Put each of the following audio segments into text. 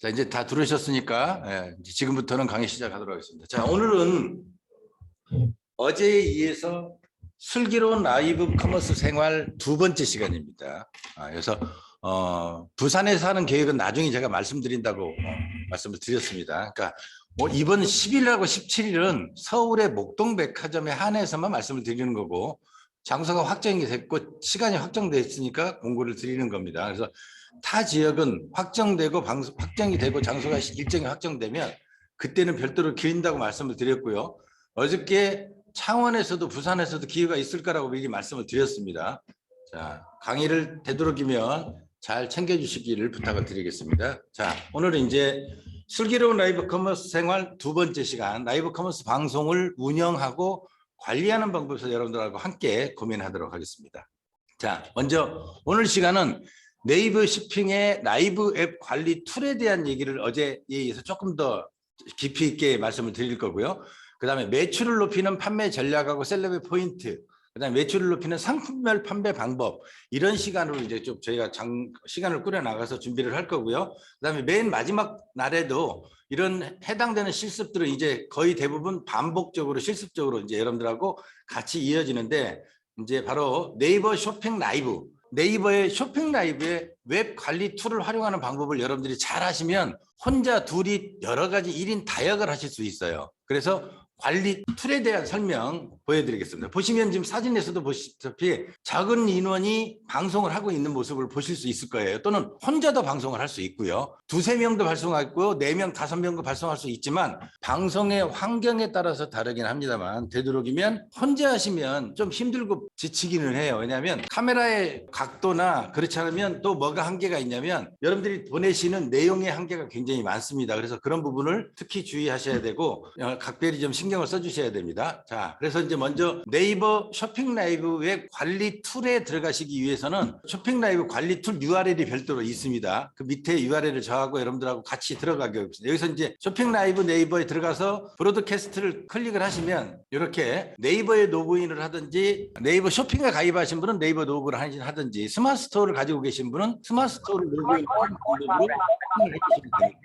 자, 이제 다 들으셨으니까 이제 지금부터는 강의 시작하도록 하겠습니다. 자, 오늘은 어제에 이어서 슬기로운 라이브 커머스 생활 두 번째 시간입니다. 그래서 부산에서 하는 계획은 나중에 제가 말씀드린다고 말씀을 드렸습니다. 그러니까 이번 10일하고 17일은 서울의 목동백화점에 한해서만 말씀을 드리는 거고, 장소가 확정이 됐고 시간이 확정됐으니까 공고를 드리는 겁니다. 그래서 타 지역은 확정되고 확정이 되고 장소가 일정이 확정되면 그때는 별도로 기린다고 말씀을 드렸고요. 어저께 창원에서도 부산에서도 기회가 있을 거라고 미리 말씀을 드렸습니다. 자, 강의를 되도록이면 잘 챙겨주시기를 부탁을 드리겠습니다. 자, 오늘은 이제 슬기로운 라이브 커머스 생활 두 번째 시간, 라이브 커머스 방송을 운영하고 관리하는 방법에서 여러분들하고 함께 고민하도록 하겠습니다. 자, 먼저 오늘 시간은 네이버 쇼핑의 라이브 앱 관리 툴에 대한 얘기를 어제에 이어서 조금 더 깊이 있게 말씀을 드릴 거고요. 그 다음에 매출을 높이는 판매 전략하고 셀럽의 포인트, 그 다음에 매출을 높이는 상품별 판매 방법, 이런 시간으로 이제 좀 저희가 시간을 꾸려 나가서 준비를 할 거고요. 그 다음에 맨 마지막 날에도 이런 해당되는 실습들은 이제 거의 대부분 반복적으로 실습적으로 이제 여러분들하고 같이 이어지는데, 이제 바로 네이버 쇼핑 라이브, 네이버의 쇼핑 라이브의 웹 관리 툴을 활용하는 방법을 여러분들이 잘 하시면 혼자 둘이 여러 가지 1인 다역을 하실 수 있어요. 그래서 관리 툴에 대한 설명 보여드리겠습니다. 보시면 지금 사진에서도 보시다시피 작은 인원이 방송을 하고 있는 모습을 보실 수 있을 거예요. 또는 혼자도 방송을 할 수 있고요. 두세 명도 발송하고 4명, 5명도 발송할 수 있지만 방송의 환경에 따라서 다르긴 합니다만, 되도록이면 혼자 하시면 좀 힘들고 지치기는 해요. 왜냐하면 카메라의 각도나 그렇지 않으면 또 뭐가 한계가 있냐면 여러분들이 보내시는 내용의 한계가 굉장히 많습니다. 그래서 그런 부분을 특히 주의하셔야 되고 각별히 좀 신경을 써주셔야 됩니다. 자, 그래서 이제 먼저 네이버 쇼핑 라이브 웹 관리 툴에 들어가시기 위해서는 쇼핑 라이브 관리 툴 URL이 별도로 있습니다. 그 밑에 URL을 저하고 여러분들하고 같이 들어가게 하겠습니다. 여기서 이제 쇼핑 라이브 네이버에 들어가서 브로드캐스트를 클릭을 하시면 이렇게 네이버에 로그인을 하든지, 네이버 쇼핑에 가입하신 분은 네이버 로그인을 하든지, 스마트 스토어를 가지고 계신 분은 스마트 스토어를 로그인하는 방법으로 확인을 해주시면 됩니다.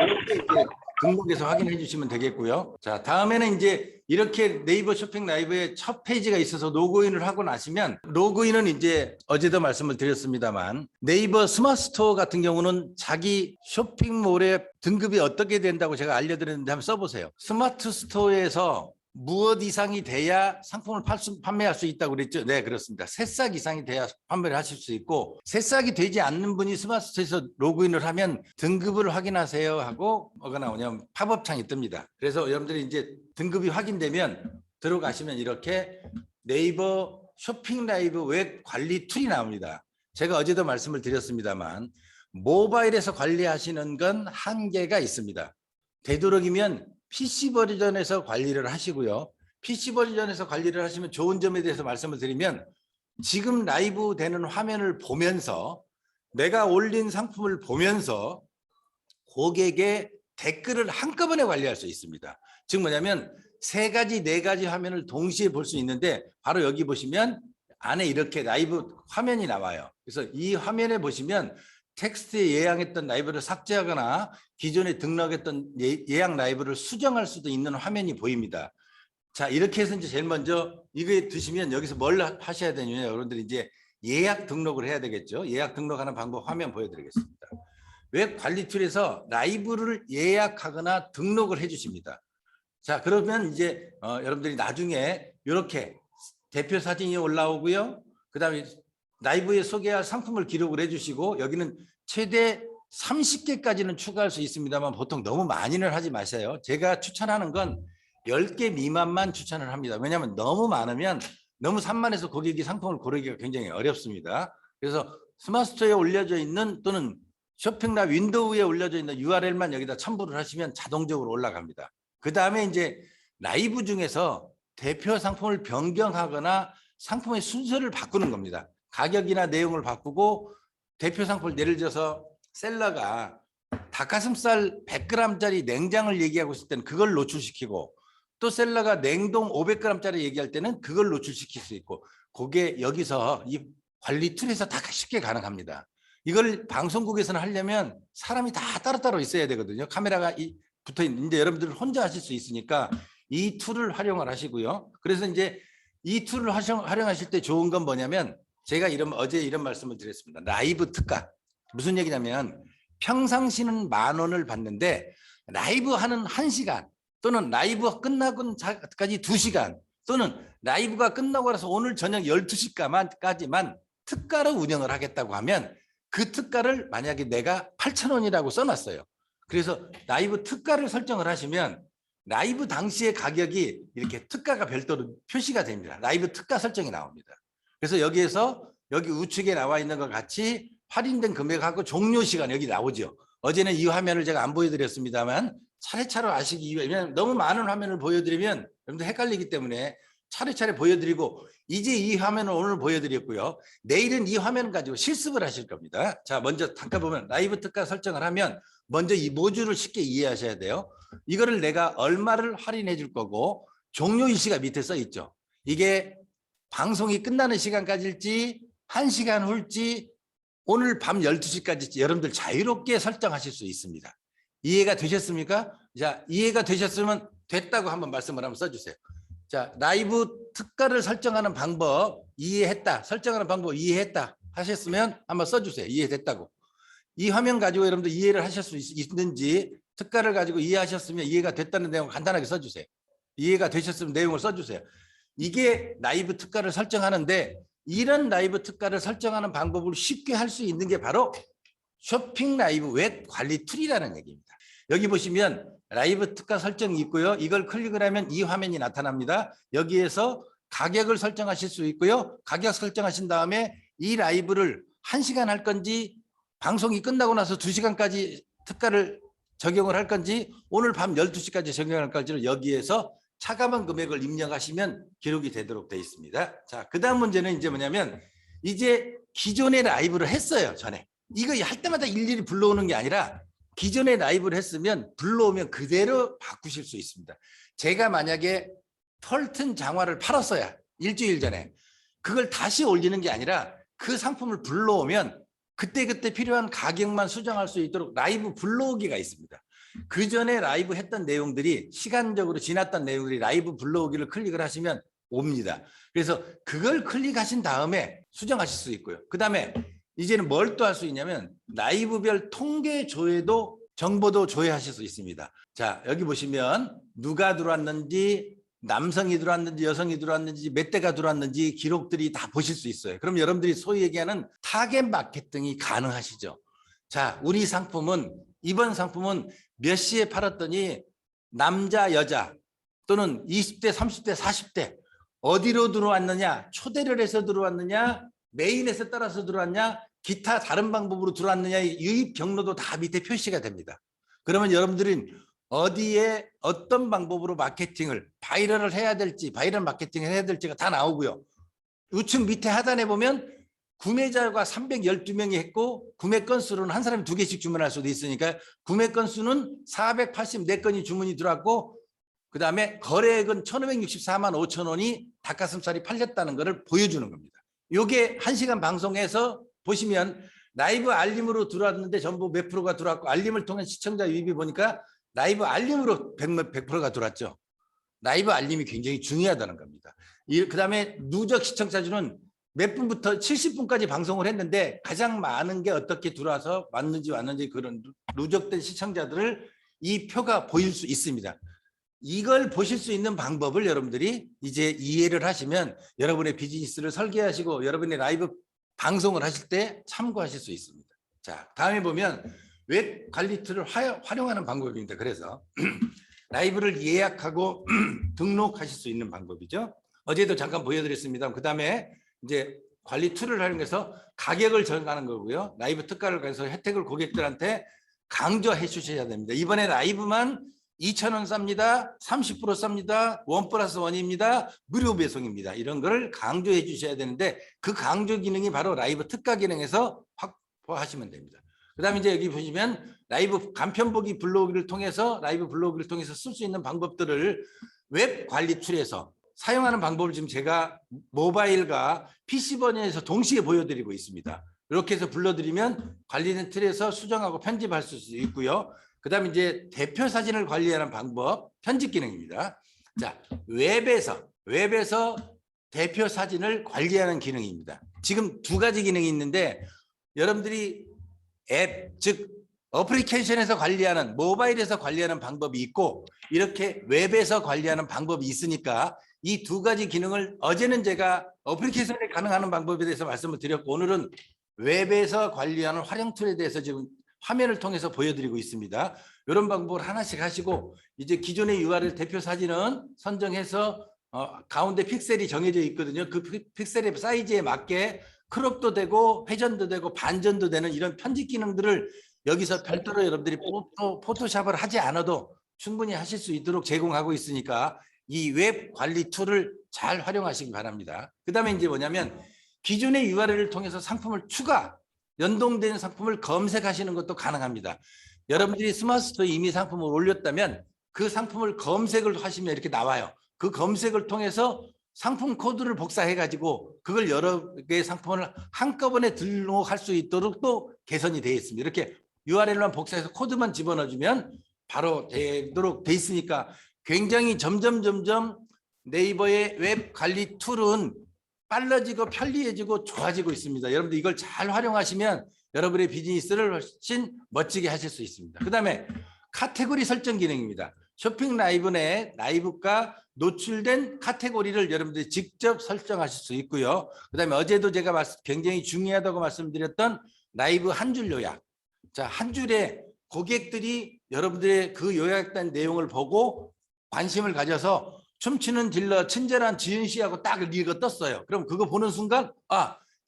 이렇게 이제 등록해서 확인해 주시면 되겠고요. 자, 다음에는 이제 이렇게 네이버 쇼핑 라이브의 첫 페이지가 있어서 로그인을 하고 나시면, 로그인은 이제 어제도 말씀을 드렸습니다만 네이버 스마트 스토어 같은 경우는 자기 쇼핑몰의 등급이 어떻게 된다고 제가 알려드렸는데 한번 써보세요. 스마트 스토어에서 무엇 이상이 돼야 상품을 판매할 수 있다고 그랬죠? 네, 그렇습니다. 새싹 이상이 돼야 판매를 하실 수 있고, 새싹이 되지 않는 분이 스마트스토어에서 로그인을 하면 등급을 확인하세요 하고 뭐가 나오냐면 팝업창이 뜹니다. 그래서 여러분들이 이제 등급이 확인되면 들어가시면 이렇게 네이버 쇼핑 라이브 웹 관리 툴이 나옵니다. 제가 어제도 말씀을 드렸습니다만 모바일에서 관리하시는 건 한계가 있습니다. 되도록이면 PC 버전에서 관리를 하시고요. PC 버전에서 관리를 하시면 좋은 점에 대해서 말씀을 드리면, 지금 라이브 되는 화면을 보면서 내가 올린 상품을 보면서 고객의 댓글을 한꺼번에 관리할 수 있습니다. 즉 뭐냐면 3가지, 4가지 화면을 동시에 볼 수 있는데, 바로 여기 보시면 안에 이렇게 라이브 화면이 나와요. 그래서 이 화면에 보시면 텍스트에 예약했던 라이브를 삭제하거나 기존에 등록했던 예약 라이브를 수정할 수도 있는 화면이 보입니다. 자, 이렇게 해서 이제 제일 먼저 이거에 드시면 여기서 뭘 하셔야 되냐면, 여러분들이 이제 예약 등록을 해야 되겠죠. 예약 등록하는 방법 화면 보여드리겠습니다. 웹 관리 툴에서 라이브를 예약하거나 등록을 해주십니다. 자, 그러면 이제 여러분들이 나중에 이렇게 대표 사진이 올라오고요. 그 다음에 라이브에 소개할 상품을 기록을 해주시고, 여기는 최대 30개까지는 추가할 수 있습니다만 보통 너무 많이는 하지 마세요. 제가 추천하는 건 10개 미만만 추천을 합니다. 왜냐하면 너무 많으면 너무 산만해서 고객이 상품을 고르기가 굉장히 어렵습니다. 그래서 스마트 스토어에 올려져 있는 또는 쇼핑랍 윈도우에 올려져 있는 URL만 여기다 첨부를 하시면 자동적으로 올라갑니다. 그 다음에 이제 라이브 중에서 대표 상품을 변경하거나 상품의 순서를 바꾸는 겁니다. 가격이나 내용을 바꾸고, 대표 상품을 예를 들어서 셀러가 닭가슴살 100g짜리 냉장을 얘기하고 있을 때는 그걸 노출시키고, 또 셀러가 냉동 500g짜리 얘기할 때는 그걸 노출시킬 수 있고, 그게 여기서 이 관리 툴에서 다 쉽게 가능합니다. 이걸 방송국에서는 하려면 사람이 다 따로따로 있어야 되거든요. 카메라가 붙어 있는데 여러분들은 혼자 하실 수 있으니까 이 툴을 활용을 하시고요. 그래서 이제 이 툴을 활용하실 때 좋은 건 뭐냐면 제가 어제 이런 말씀을 드렸습니다. 라이브 특가. 무슨 얘기냐면 평상시는 10,000원을 받는데 라이브 하는 1시간 또는 라이브 끝나고까지 2시간 또는 라이브가 끝나고 나서 오늘 저녁 12시까지만 특가로 운영을 하겠다고 하면 그 특가를 만약에 내가 8,000원이라고 써놨어요. 그래서 라이브 특가를 설정을 하시면 라이브 당시의 가격이 이렇게 특가가 별도로 표시가 됩니다. 라이브 특가 설정이 나옵니다. 그래서 여기에서 여기 우측에 나와 있는 것 같이 할인된 금액하고 종료 시간 여기 나오죠. 어제는 이 화면을 제가 안 보여드렸습니다만 차례차례 아시기 위해 왜냐하면 너무 많은 화면을 보여드리면 여러분들 헷갈리기 때문에 차례차례 보여드리고 이제 이 화면을 오늘 보여드렸고요. 내일은 이 화면을 가지고 실습을 하실 겁니다. 자, 먼저 잠깐 보면 라이브 특가 설정을 하면 먼저 이 모듈을 쉽게 이해하셔야 돼요. 이거를 내가 얼마를 할인해 줄 거고 종료 일시가 밑에 써 있죠. 이게 방송이 끝나는 시간까지일지 1시간 후일지 오늘 밤 12시까지 여러분들 자유롭게 설정하실 수 있습니다. 이해가 되셨습니까? 자, 이해가 되셨으면 됐다고 한번 말씀을 한번 써주세요. 자, 라이브 특가를 설정하는 방법 이해했다. 설정하는 방법 이해했다 하셨으면 한번 써주세요. 이해됐다고. 이 화면 가지고 여러분들 이해를 하실 수 있는지 특가를 가지고 이해하셨으면 이해가 됐다는 내용을 간단하게 써주세요. 이해가 되셨으면 내용을 써주세요. 이게 라이브 특가를 설정하는데 이런 라이브 특가를 설정하는 방법을 쉽게 할 수 있는 게 바로 쇼핑 라이브 웹 관리 툴이라는 얘기입니다. 여기 보시면 라이브 특가 설정이 있고요. 이걸 클릭을 하면 이 화면이 나타납니다. 여기에서 가격을 설정하실 수 있고요. 가격 설정하신 다음에 이 라이브를 1시간 할 건지 방송이 끝나고 나서 2시간까지 특가를 적용을 할 건지 오늘 밤 12시까지 적용할 건지를 여기에서 차감한 금액을 입력하시면 기록이 되도록 되어 있습니다. 자, 그 다음 문제는 이제 뭐냐면 이제 기존의 라이브를 했어요. 전에. 이거 할 때마다 일일이 불러오는 게 아니라 기존에 라이브를 했으면 불러오면 그대로 바꾸실 수 있습니다. 제가 만약에 펄튼 장화를 팔았어요. 일주일 전에. 그걸 다시 올리는 게 아니라 그 상품을 불러오면 그때그때 필요한 가격만 수정할 수 있도록 라이브 불러오기가 있습니다. 그 전에 라이브 했던 내용들이 시간적으로 지났던 내용들이 라이브 불러오기를 클릭을 하시면 옵니다. 그래서 그걸 클릭하신 다음에 수정하실 수 있고요. 그 다음에 이제는 뭘 또 할 수 있냐면 라이브별 통계 조회도 정보도 조회하실 수 있습니다. 자, 여기 보시면 누가 들어왔는지 남성이 들어왔는지 여성이 들어왔는지 몇 대가 들어왔는지 기록들이 다 보실 수 있어요. 그럼 여러분들이 소위 얘기하는 타겟 마케팅이 가능하시죠. 자, 우리 상품은 이번 상품은 몇 시에 팔았더니 남자 여자 또는 20대 30대 40대 어디로 들어왔느냐 초대를 해서 들어왔느냐 메인에서 따라서 들어왔냐 기타 다른 방법으로 들어왔느냐의 유입 경로도 다 밑에 표시가 됩니다. 그러면 여러분들은 어디에 어떤 방법으로 마케팅을 바이럴을 해야 될지 바이럴 마케팅을 해야 될지가 다 나오고요. 우측 밑에 하단에 보면 구매자가 312명이 했고 구매 건수로는 한 사람이 2개씩 주문할 수도 있으니까 구매 건수는 484건이 주문이 들어왔고 그다음에 거래액은 1,564만 5천 원이 닭가슴살이 팔렸다는 것을 보여주는 겁니다. 이게 1시간 방송에서 보시면 라이브 알림으로 들어왔는데 전부 몇 프로가 들어왔고 알림을 통한 시청자 유입이 보니까 라이브 알림으로 100%가 들어왔죠. 라이브 알림이 굉장히 중요하다는 겁니다. 그다음에 누적 시청자 수는 몇 분부터 70분까지 방송을 했는데 가장 많은 게 어떻게 들어와서 왔는지 그런 누적된 시청자들을 이 표가 보일 수 있습니다. 이걸 보실 수 있는 방법을 여러분들이 이제 이해를 하시면 여러분의 비즈니스를 설계하시고 여러분의 라이브 방송을 하실 때 참고하실 수 있습니다. 자, 다음에 보면 웹 관리 툴을 활용하는 방법입니다. 그래서 라이브를 예약하고 등록하실 수 있는 방법이죠. 어제도 잠깐 보여드렸습니다. 그 다음에 이제 관리 툴을 활용해서 가격을 정하는 거고요. 라이브 특가를 가해서 혜택을 고객들한테 강조해 주셔야 됩니다. 이번에 라이브만 2,000원 쌉니다. 30% 쌉니다. 1+1입니다. 무료 배송입니다. 이런 거를 강조해 주셔야 되는데 그 강조 기능이 바로 라이브 특가 기능에서 확보하시면 됩니다. 그 다음에 이제 여기 보시면 라이브 간편 보기 불러오기를 통해서 라이브 불러오기를 통해서 쓸 수 있는 방법들을 웹 관리 툴에서 사용하는 방법을 지금 제가 모바일과 PC 버전에서 동시에 보여드리고 있습니다. 이렇게 해서 불러드리면 관리된 틀에서 수정하고 편집할 수 있고요. 그다음에 이제 대표 사진을 관리하는 방법, 편집 기능입니다. 자, 웹에서 대표 사진을 관리하는 기능입니다. 지금 두 가지 기능이 있는데 여러분들이 앱, 즉 어플리케이션에서 관리하는, 모바일에서 관리하는 방법이 있고 이렇게 웹에서 관리하는 방법이 있으니까 이 두 가지 기능을 어제는 제가 어플리케이션에 가능한 방법에 대해서 말씀을 드렸고 오늘은 웹에서 관리하는 활용 툴에 대해서 지금 화면을 통해서 보여드리고 있습니다. 이런 방법을 하나씩 하시고 이제 기존의 URL 대표 사진은 선정해서 가운데 픽셀이 정해져 있거든요. 그 픽셀의 사이즈에 맞게 크롭도 되고 회전도 되고 반전도 되는 이런 편집 기능들을 여기서 별도로 여러분들이 포토샵을 하지 않아도 충분히 하실 수 있도록 제공하고 있으니까 이 웹 관리 툴을 잘 활용하시기 바랍니다. 그다음에 이제 뭐냐면 기존의 URL을 통해서 상품을 연동된 상품을 검색하시는 것도 가능합니다. 여러분들이 스마트 스토어에 이미 상품을 올렸다면 그 상품을 검색을 하시면 이렇게 나와요. 그 검색을 통해서 상품 코드를 복사해 가지고 그걸 여러 개의 상품을 한꺼번에 등록할 수 있도록 또 개선이 되어 있습니다. 이렇게 URL만 복사해서 코드만 집어넣어주면 바로 되도록 돼 있으니까 굉장히 점점 네이버의 웹 관리 툴은 빨라지고 편리해지고 좋아지고 있습니다. 여러분들 이걸 잘 활용하시면 여러분의 비즈니스를 훨씬 멋지게 하실 수 있습니다. 그다음에 카테고리 설정 기능입니다. 쇼핑 라이브 내 라이브가 노출된 카테고리를 여러분들이 직접 설정하실 수 있고요. 그다음에 어제도 제가 굉장히 중요하다고 말씀드렸던 라이브 한 줄 요약. 자, 한 줄에 고객들이 여러분들의 그 요약된 내용을 보고 관심을 가져서 춤추는 딜러 친절한 지은 씨하고 딱 읽어 떴어요. 그럼 그거 보는 순간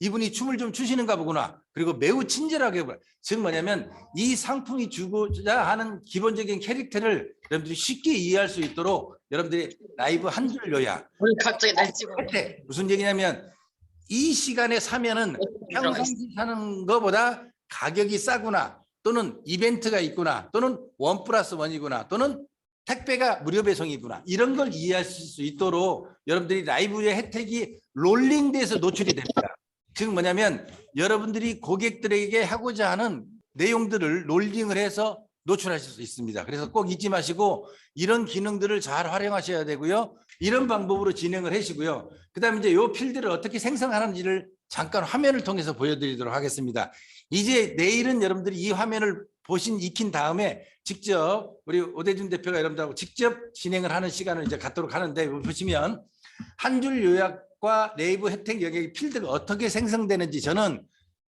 이분이 춤을 좀 추시는가 보구나. 그리고 매우 친절하게 즉 뭐냐면 이 상품이 주고자 하는 기본적인 캐릭터를 여러분들이 쉽게 이해할 수 있도록 여러분들이 라이브 한 줄 요약. 갑자기 날 찍어. 무슨 얘기냐면 이 시간에 사면은 평상시 사는 것보다 가격이 싸구나 또는 이벤트가 있구나 또는 1+1이구나 또는 택배가 무료 배송이구나 이런 걸 이해하실 수 있도록 여러분들이 라이브의 혜택이 롤링돼서 노출이 됩니다. 즉 뭐냐면 여러분들이 고객들에게 하고자 하는 내용들을 롤링을 해서 노출하실 수 있습니다. 그래서 꼭 잊지 마시고 이런 기능들을 잘 활용하셔야 되고요. 이런 방법으로 진행을 하시고요. 그다음에 이제 이 필드를 어떻게 생성하는지를 잠깐 화면을 통해서 보여드리도록 하겠습니다. 이제 내일은 여러분들이 이 화면을 익힌 다음에 직접 우리 오대준 대표가 여러분들하고 직접 진행을 하는 시간을 이제 갖도록 하는데 보시면 한 줄 요약과 네이버 혜택 영역의 필드가 어떻게 생성되는지 저는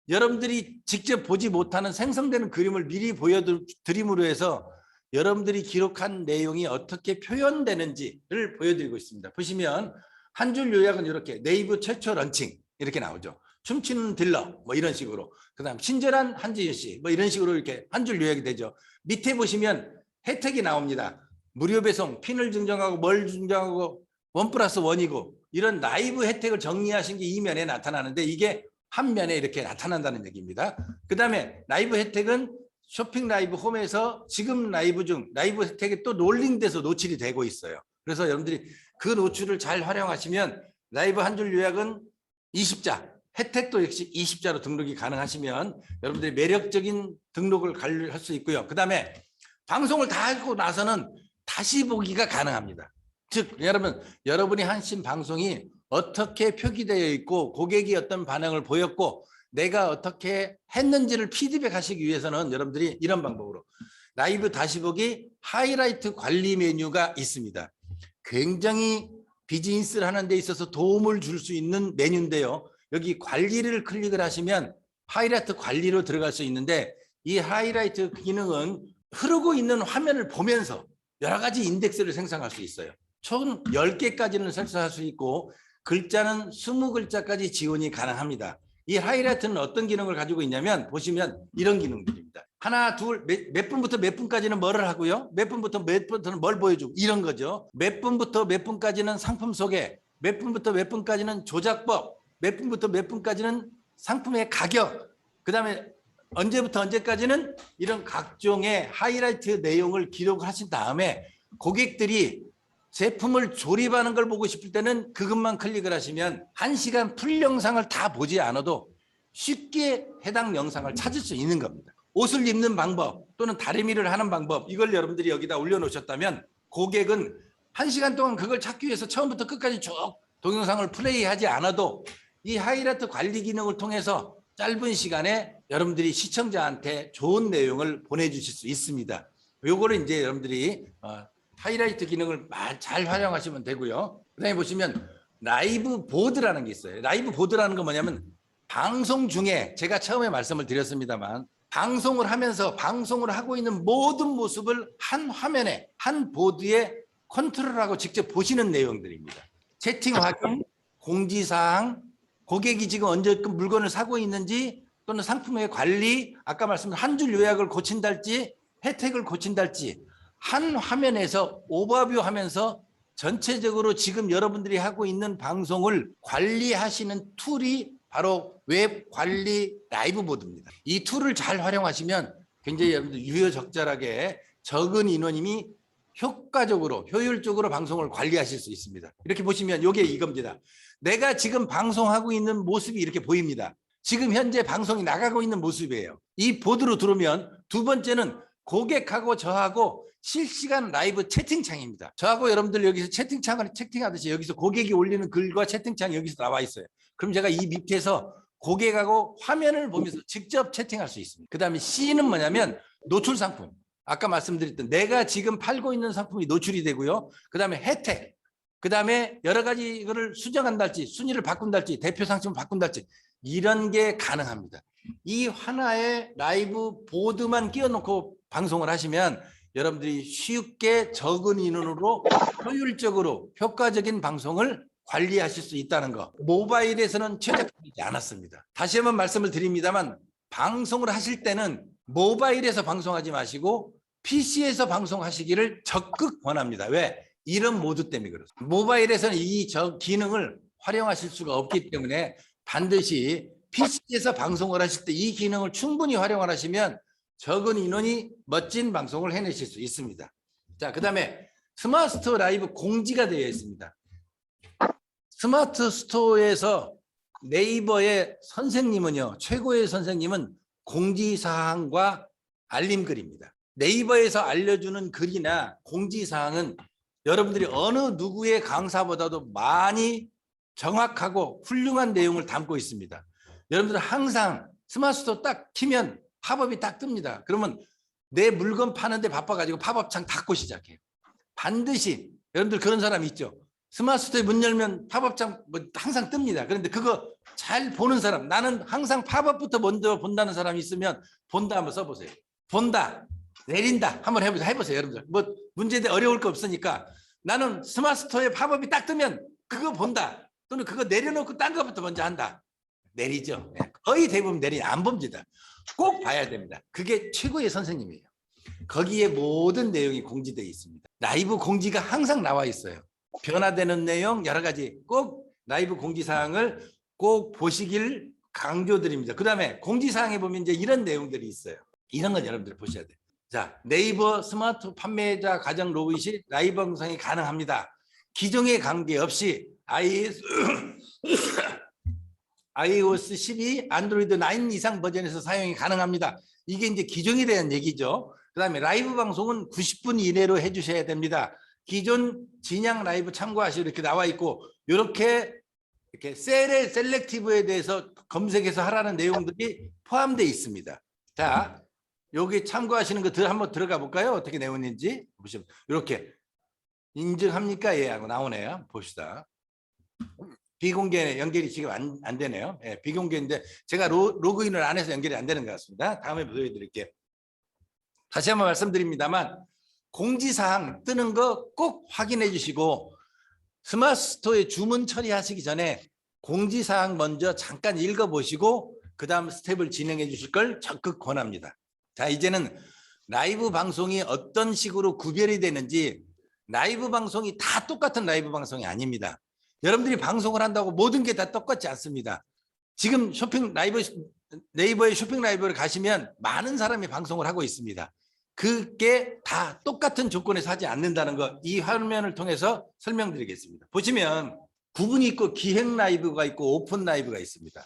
여러분들이 직접 보지 못하는 생성되는 그림을 미리 보여드림으로 해서 여러분들이 기록한 내용이 어떻게 표현되는지를 보여드리고 있습니다. 보시면 한 줄 요약은 이렇게 네이버 최초 런칭 이렇게 나오죠. 춤추는 딜러 뭐 이런 식으로 그다음 친절한 한지윤 씨 뭐 이런 식으로 이렇게 한 줄 요약이 되죠. 밑에 보시면 혜택이 나옵니다. 무료 배송, 핀을 증정하고 뭘 증정하고 1+1이고 이런 라이브 혜택을 정리하신 게 이 면에 나타나는데 이게 한 면에 이렇게 나타난다는 얘기입니다. 그다음에 라이브 혜택은 쇼핑 라이브 홈에서 지금 라이브 중 라이브 혜택이 또 롤링돼서 노출이 되고 있어요. 그래서 여러분들이 그 노출을 잘 활용하시면 라이브 한 줄 요약은 20자 혜택도 역시 20자로 등록이 가능하시면 여러분들이 매력적인 등록을 할 수 있고요. 그다음에 방송을 다 하고 나서는 다시 보기가 가능합니다. 즉 여러분이 하신 방송이 어떻게 표기되어 있고 고객이 어떤 반응을 보였고 내가 어떻게 했는지를 피드백하시기 위해서는 여러분들이 이런 방법으로 라이브 다시 보기 하이라이트 관리 메뉴가 있습니다. 굉장히 비즈니스를 하는 데 있어서 도움을 줄 수 있는 메뉴인데요. 여기 관리를 클릭을 하시면 하이라이트 관리로 들어갈 수 있는데 이 하이라이트 기능은 흐르고 있는 화면을 보면서 여러 가지 인덱스를 생성할 수 있어요. 총 10개까지는 설정할 수 있고 글자는 20글자까지 지원이 가능합니다. 이 하이라이트는 어떤 기능을 가지고 있냐면 보시면 이런 기능들입니다. 하나, 둘, 몇 분부터 몇 분까지는 뭐를 하고요. 몇 분부터 몇 분부터는 뭘 보여주고 이런 거죠. 몇 분부터 몇 분까지는 상품 소개, 몇 분부터 몇 분까지는 조작법, 몇 분부터 몇 분까지는 상품의 가격, 그다음에 언제부터 언제까지는 이런 각종의 하이라이트 내용을 기록하신 다음에 고객들이 제품을 조립하는 걸 보고 싶을 때는 그것만 클릭을 하시면 1시간 풀 영상을 다 보지 않아도 쉽게 해당 영상을 찾을 수 있는 겁니다. 옷을 입는 방법 또는 다리미를 하는 방법, 이걸 여러분들이 여기다 올려놓으셨다면 고객은 1시간 동안 그걸 찾기 위해서 처음부터 끝까지 쭉 동영상을 플레이하지 않아도 이 하이라이트 관리 기능을 통해서 짧은 시간에 여러분들이 시청자한테 좋은 내용을 보내주실 수 있습니다. 요거를 이제 여러분들이 하이라이트 기능을 잘 활용하시면 되고요. 그다음에 보시면 라이브 보드라는 게 있어요. 라이브 보드라는 건 뭐냐면 방송 중에 제가 처음에 말씀을 드렸습니다만 방송을 하면서 방송을 하고 있는 모든 모습을 한 화면에 한 보드에 컨트롤하고 직접 보시는 내용들입니다. 채팅 확인, 공지사항, 고객이 지금 언제끔 물건을 사고 있는지 또는 상품의 관리, 아까 말씀드린 한 줄 요약을 고친달지 혜택을 고친달지 한 화면에서 오버뷰 하면서 전체적으로 지금 여러분들이 하고 있는 방송을 관리하시는 툴이 바로 웹 관리 라이브 보드입니다. 이 툴을 잘 활용하시면 굉장히 여러분들 유효적절하게 적은 인원이 효과적으로 효율적으로 방송을 관리하실 수 있습니다. 이렇게 보시면 이게 이겁니다. 내가 지금 방송하고 있는 모습이 이렇게 보입니다. 지금 현재 방송이 나가고 있는 모습이에요. 이 보드로 들어오면 두 번째는 고객하고 저하고 실시간 라이브 채팅창입니다. 저하고 여러분들 여기서 채팅창을 채팅하듯이 여기서 고객이 올리는 글과 채팅창이 여기서 나와 있어요. 그럼 제가 이 밑에서 고객하고 화면을 보면서 직접 채팅할 수 있습니다. 그 다음에 C는 뭐냐면 노출 상품. 아까 말씀드렸던 내가 지금 팔고 있는 상품이 노출이 되고요. 그 다음에 혜택. 그 다음에 여러 가지 이거를 수정한달지 순위를 바꾼달지 대표 상품을 바꾼달지 이런 게 가능합니다. 이 하나의 라이브 보드만 끼워놓고 방송을 하시면 여러분들이 쉽게 적은 인원으로 효율적으로 효과적인 방송을 관리하실 수 있다는 거. 모바일에서는 최적화되지 않았습니다. 다시 한번 말씀을 드립니다만 방송을 하실 때는 모바일에서 방송하지 마시고 PC에서 방송하시기를 적극 권합니다. 왜? 이런 모드 때문에 그렇습니다. 모바일에서는 이 기능을 활용하실 수가 없기 때문에 반드시 PC에서 방송을 하실 때 이 기능을 충분히 활용을 하시면 적은 인원이 멋진 방송을 해내실 수 있습니다. 자, 그 다음에 스마트 스토어 라이브 공지가 되어 있습니다. 스마트 스토어에서 네이버의 선생님은요, 최고의 선생님은 공지사항과 알림글입니다. 네이버에서 알려주는 글이나 공지사항은 여러분들이 어느 누구의 강사보다도 많이 정확하고 훌륭한 내용을 담고 있습니다. 여러분들은 항상 스마트 스토어 딱 키면 팝업이 딱 뜹니다. 그러면 내 물건 파는데 바빠가지고 팝업창 닫고 시작해요. 반드시 여러분들 그런 사람 있죠. 스마트 스토어에 문 열면 팝업창 항상 뜹니다. 그런데 그거 잘 보는 사람, 나는 항상 팝업부터 먼저 본다는 사람이 있으면 본다 한번 써보세요. 본다, 내린다 한번 해보세요. 여러분들 뭐 문제돼 어려울 거 없으니까 나는 스마트 스토어에 팝업이 딱 뜨면 그거 본다 또는 그거 내려놓고 딴 것부터 먼저 한다. 내리죠. 거의 대부분 안 봅니다. 꼭 봐야 됩니다. 그게 최고의 선생님이에요. 거기에 모든 내용이 공지되어 있습니다. 라이브 공지가 항상 나와 있어요. 변화되는 내용 여러 가지 꼭 라이브 공지사항을 꼭 보시길 강조드립니다. 그 다음에 공지사항에 보면 이제 이런 내용들이 있어요. 이런 건 여러분들 보셔야 돼요. 자, 네이버 스마트 판매자 가정 로그인 시 라이브 방송이 가능합니다. 기종에 관계없이 iOS 12, 안드로이드 9 이상 버전에서 사용이 가능합니다. 이게 이제 기종에 대한 얘기죠. 그 다음에 라이브 방송은 90분 이내로 해주셔야 됩니다. 기존 진양 라이브 참고하시고 이렇게 나와 있고 이렇게 셀렉티브에 대해서 검색해서 하라는 내용들이 포함되어 있습니다. 자, 여기 참고하시는 거 한번 들어가 볼까요? 어떻게 내용인지 보시면 이렇게 인증합니까? 예 하고 나오네요. 봅시다. 비공개 연결이 지금 안 되네요. 예, 비공개인데 제가 로그인을 안 해서 연결이 안 되는 것 같습니다. 다음에 보여드릴게요. 다시 한번 말씀드립니다만 공지사항 뜨는 거 꼭 확인해 주시고 스마트 스토어에 주문 처리하시기 전에 공지사항 먼저 잠깐 읽어보시고 그 다음 스텝을 진행해 주실 걸 적극 권합니다. 자, 이제는 라이브 방송이 어떤 식으로 구별이 되는지 라이브 방송이 다 똑같은 라이브 방송이 아닙니다. 여러분들이 방송을 한다고 모든 게 다 똑같지 않습니다. 지금 네이버의 쇼핑 라이브를 가시면 많은 사람이 방송을 하고 있습니다. 그게 다 똑같은 조건에서 하지 않는다는 거 이 화면을 통해서 설명드리겠습니다. 보시면 구분이 있고 기획 라이브가 있고 오픈 라이브가 있습니다.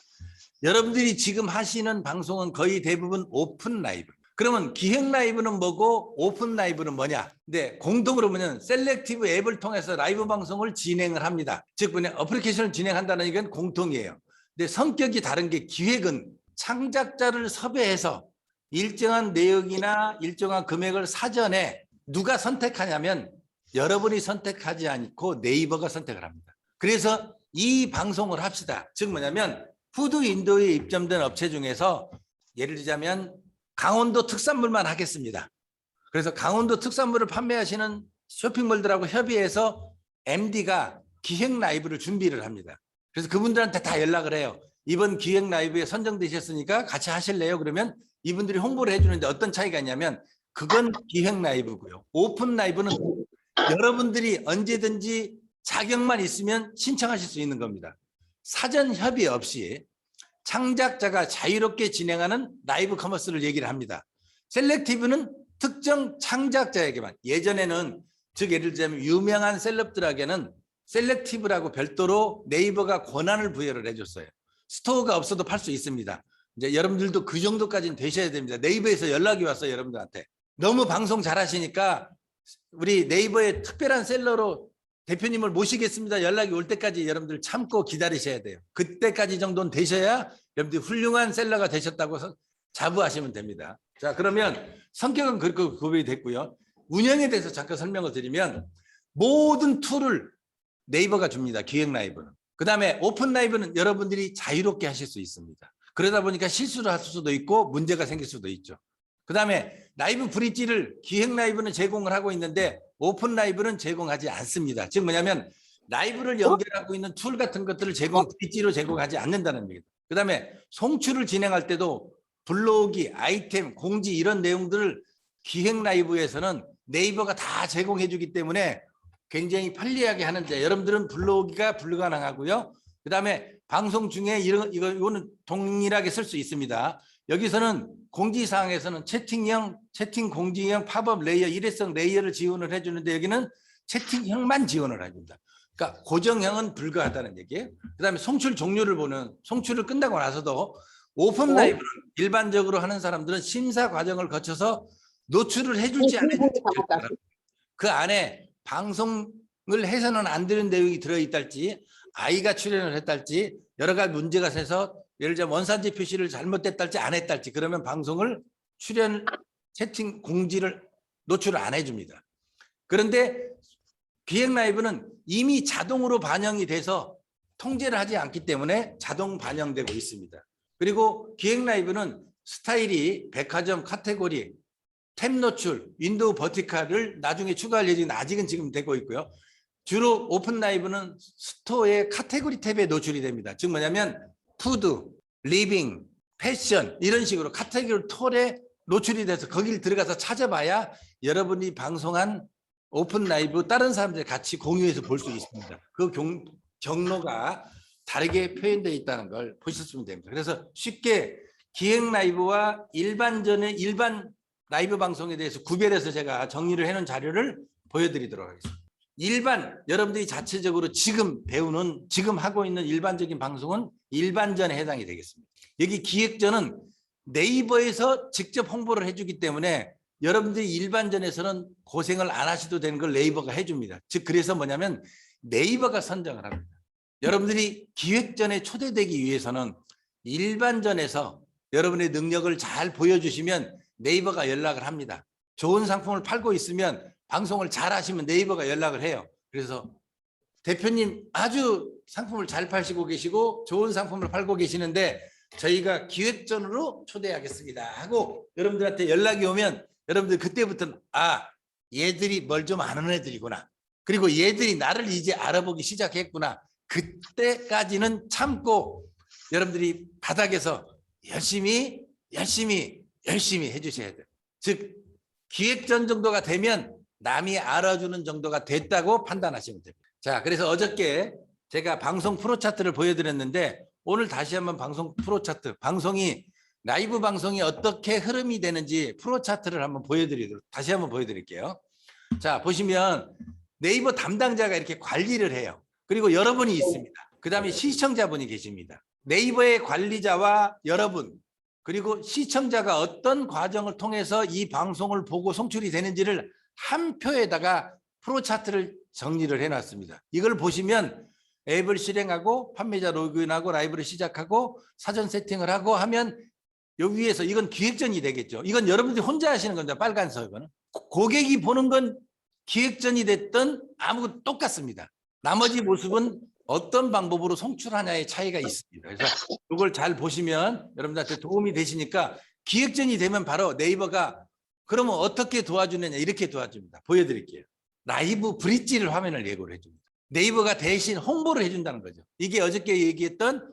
여러분들이 지금 하시는 방송은 거의 대부분 오픈 라이브. 그러면 기획 라이브는 뭐고 오픈 라이브는 뭐냐? 근데 공통으로 보면 셀렉티브 앱을 통해서 라이브 방송을 진행을 합니다. 즉 그냥 어플리케이션을 진행한다는 건 공통이에요. 근데 성격이 다른 게 기획은 창작자를 섭외해서 일정한 내역이나 일정한 금액을 사전에 누가 선택하냐면 여러분이 선택하지 않고 네이버가 선택을 합니다. 그래서 이 방송을 합시다. 즉 뭐냐면 푸드 인도에 입점된 업체 중에서 예를 들자면 강원도 특산물만 하겠습니다. 그래서 강원도 특산물을 판매하시는 쇼핑몰들하고 협의해서 MD가 기획 라이브를 준비를 합니다. 그래서 그분들한테 다 연락을 해요. 이번 기획 라이브에 선정되셨으니까 같이 하실래요? 그러면 이분들이 홍보를 해주는데 어떤 차이가 있냐면 그건 기획 라이브고요. 오픈 라이브는 여러분들이 언제든지 자격만 있으면 신청하실 수 있는 겁니다. 사전 협의 없이 창작자가 자유롭게 진행하는 라이브 커머스를 얘기를 합니다. 셀렉티브는 특정 창작자에게만, 예전에는 즉 예를 들자면 유명한 셀럽들에게는 셀렉티브라고 별도로 네이버가 권한을 부여를 해줬어요. 스토어가 없어도 팔 수 있습니다. 이제 여러분들도 그 정도까지는 되셔야 됩니다. 네이버에서 연락이 왔어요, 여러분들한테. 너무 방송 잘하시니까 우리 네이버의 특별한 셀러로 대표님을 모시겠습니다. 연락이 올 때까지 여러분들 참고 기다리셔야 돼요. 그때까지 정도는 되셔야 여러분들이 훌륭한 셀러가 되셨다고 자부하시면 됩니다. 자, 그러면 성격은 그렇게 구별이 됐고요. 운영에 대해서 잠깐 설명을 드리면 모든 툴을 네이버가 줍니다. 기획 라이브는. 그다음에 오픈 라이브는 여러분들이 자유롭게 하실 수 있습니다. 그러다 보니까 실수를 할 수도 있고 문제가 생길 수도 있죠. 그다음에 라이브 브릿지를 기획 라이브는 제공을 하고 있는데 오픈 라이브는 제공하지 않습니다. 즉 뭐냐면 라이브를 연결하고 있는 툴 같은 것들을 브릿지로 제공하지 않는다는 얘기입니다. 그다음에 송출을 진행할 때도 블로그, 아이템, 공지 이런 내용들을 기획 라이브에서는 네이버가 다 제공해 주기 때문에 굉장히 편리하게 하는데 여러분들은 블로그가 불가능하고요. 그다음에 방송 중에 이거는 동일하게 쓸 수 있습니다. 여기서는 공지사항에서는 채팅형, 채팅 공지형, 팝업 레이어, 일회성 레이어를 지원을 해주는데 여기는 채팅형만 지원을 해줍니다. 그러니까 고정형은 불가하다는 얘기예요. 그다음에 송출 종류를 보는 송출을 끝나고 나서도 오픈 라이브는 일반적으로 하는 사람들은 심사 과정을 거쳐서 노출을 해줄지 안 해줄지 그 안에 방송을 해서는 안 되는 내용이 들어있달지 아이가 출연을 했달지 여러 가지 문제가 생겨서 예를 들어 원산지 표시를 잘못했달지 안 했달지 그러면 방송을 출연 채팅 공지를 노출을 안 해줍니다. 그런데 기획 라이브는 이미 자동으로 반영이 돼서 통제를 하지 않기 때문에 자동 반영되고 있습니다. 그리고 기획 라이브는 스타일이 백화점 카테고리 탭 노출, 윈도우 버티컬을 나중에 추가할 예정인데 아직은 지금 되고 있고요. 주로 오픈 라이브는 스토어의 카테고리 탭에 노출이 됩니다. 즉 뭐냐면 푸드, 리빙, 패션 이런 식으로 카테고리 톨에 노출이 돼서 거기를 들어가서 찾아봐야 여러분이 방송한 오픈 라이브 다른 사람들이 같이 공유해서 볼 수 있습니다. 그 경로가 다르게 표현되어 있다는 걸 보셨으면 됩니다. 그래서 쉽게 기획 라이브와 일반 라이브 방송에 대해서 구별해서 제가 정리를 해놓은 자료를 보여드리도록 하겠습니다. 일반 여러분들이 자체적으로 지금 배우는 지금 하고 있는 일반적인 방송은 일반전에 해당이 되겠습니다. 여기 기획전은 네이버에서 직접 홍보를 해주기 때문에 여러분들이 일반전에서는 고생을 안 하셔도 되는 걸 네이버가 해줍니다. 즉 그래서 뭐냐면 네이버가 선정을 합니다. 여러분들이 기획전에 초대되기 위해서는 일반전에서 여러분의 능력을 잘 보여주시면 네이버가 연락을 합니다. 좋은 상품을 팔고 있으면 방송을 잘 하시면 네이버가 연락을 해요. 그래서 대표님 아주 상품을 잘 팔시고 계시고 좋은 상품을 팔고 계시는데 저희가 기획전으로 초대하겠습니다 하고 여러분들한테 연락이 오면 여러분들 그때부터는 아 얘들이 뭘 좀 아는 애들이구나. 그리고 얘들이 나를 이제 알아보기 시작했구나. 그때까지는 참고 여러분들이 바닥에서 열심히 해주셔야 돼요. 즉 기획전 정도가 되면 남이 알아주는 정도가 됐다고 판단하시면 됩니다. 자, 그래서 어저께 제가 방송 프로 차트를 보여드렸는데 오늘 다시 한번 방송 프로 차트, 라이브 방송이 어떻게 흐름이 되는지 프로 차트를 한번 다시 한번 보여드릴게요. 자, 보시면 네이버 담당자가 이렇게 관리를 해요. 그리고 여러분이 있습니다. 그 다음에 시청자분이 계십니다. 네이버의 관리자와 여러분 그리고 시청자가 어떤 과정을 통해서 이 방송을 보고 송출이 되는지를 한 표에다가 프로 차트를 정리를 해놨습니다. 이걸 보시면 앱을 실행하고 판매자 로그인하고 라이브를 시작하고 사전 세팅을 하고 하면 여기 위에서 이건 기획전이 되겠죠. 이건 여러분들이 혼자 하시는 건데 빨간색은 고객이 보는 건 기획전이 됐든 아무 똑같습니다. 나머지 모습은 어떤 방법으로 송출하냐의 차이가 있습니다. 그래서 이걸 잘 보시면 여러분들한테 도움이 되시니까 기획전이 되면 바로 네이버가 그러면 어떻게 도와주느냐 이렇게 도와줍니다. 보여드릴게요. 라이브 브릿지를 화면을 예고를 해줍니다. 네이버가 대신 홍보를 해준다는 거죠. 이게 어저께 얘기했던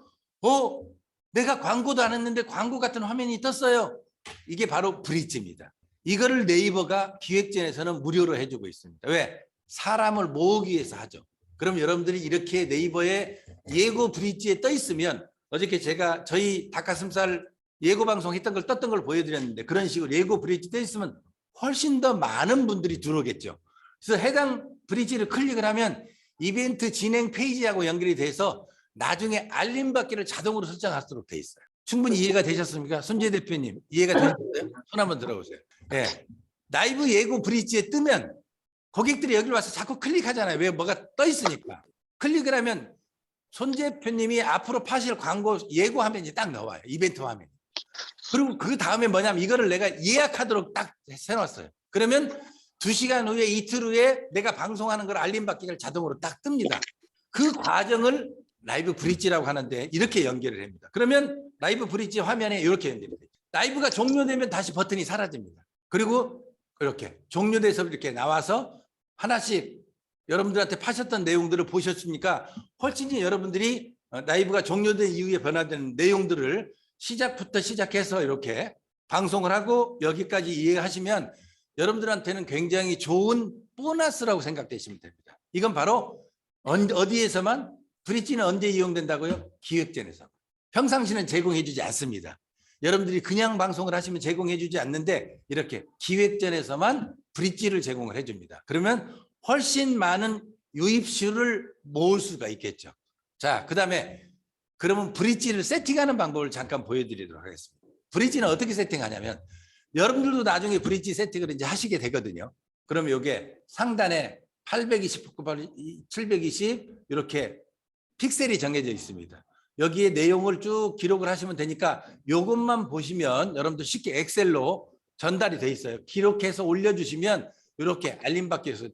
내가 광고도 안 했는데 광고 같은 화면이 떴어요. 이게 바로 브릿지입니다. 이거를 네이버가 기획전에서는 무료로 해주고 있습니다. 왜? 사람을 모으기 위해서 하죠. 그럼 여러분들이 이렇게 네이버에 예고 브릿지에 떠 있으면 어저께 제가 저희 닭가슴살 예고 방송 했던 걸 떴던 걸 보여드렸는데 그런 식으로 예고 브릿지 떠 있으면 훨씬 더 많은 분들이 들어오겠죠. 그래서 해당 브릿지를 클릭을 하면 이벤트 진행 페이지하고 연결이 돼서 나중에 알림 받기를 자동으로 설정할 수 있도록 돼 있어요. 충분히 이해가 되셨습니까? 손재 대표님 이해가 되셨어요? 손 한번 들어보세요. 네. 라이브 예고 브릿지에 뜨면 고객들이 여기 와서 자꾸 클릭하잖아요. 왜? 뭐가 떠 있으니까. 클릭을 하면 손 대표님이 앞으로 파실 광고 예고 화면이 딱 나와요. 이벤트 화면이. 그리고 그 다음에 뭐냐면 이거를 내가 예약하도록 딱 해놨어요. 그러면 2시간 후에 이틀 후에 내가 방송하는 걸 알림 받기를 자동으로 딱 뜹니다. 그 과정을 라이브 브릿지라고 하는데 이렇게 연결을 합니다. 그러면 라이브 브릿지 화면에 이렇게 연결이 돼요. 라이브가 종료되면 다시 버튼이 사라집니다. 그리고 이렇게 종료돼서 이렇게 나와서 하나씩 여러분들한테 파셨던 내용들을 보셨으니까 훨씬 여러분들이 라이브가 종료된 이후에 변화되는 내용들을 시작부터 시작해서 이렇게 방송을 하고 여기까지 이해하시면 여러분들한테는 굉장히 좋은 보너스라고 생각되시면 됩니다. 이건 바로 어디에서만 브릿지는 언제 이용된다고요? 기획전에서. 평상시는 제공해 주지 않습니다. 여러분들이 그냥 방송을 하시면 제공해 주지 않는데 이렇게 기획전에서만 브릿지를 제공을 해줍니다. 그러면 훨씬 많은 유입수를 모을 수가 있겠죠. 자, 그 다음에 그러면 브릿지를 세팅하는 방법을 잠깐 보여드리도록 하겠습니다. 브릿지는 어떻게 세팅하냐면 여러분들도 나중에 브릿지 세팅을 이제 하시게 되거든요. 그러면 이게 상단에 820, 720 이렇게 픽셀이 정해져 있습니다. 여기에 내용을 쭉 기록을 하시면 되니까 이것만 보시면 여러분들 쉽게 엑셀로 전달이 돼 있어요. 기록해서 올려주시면 이렇게 알림받기 위해서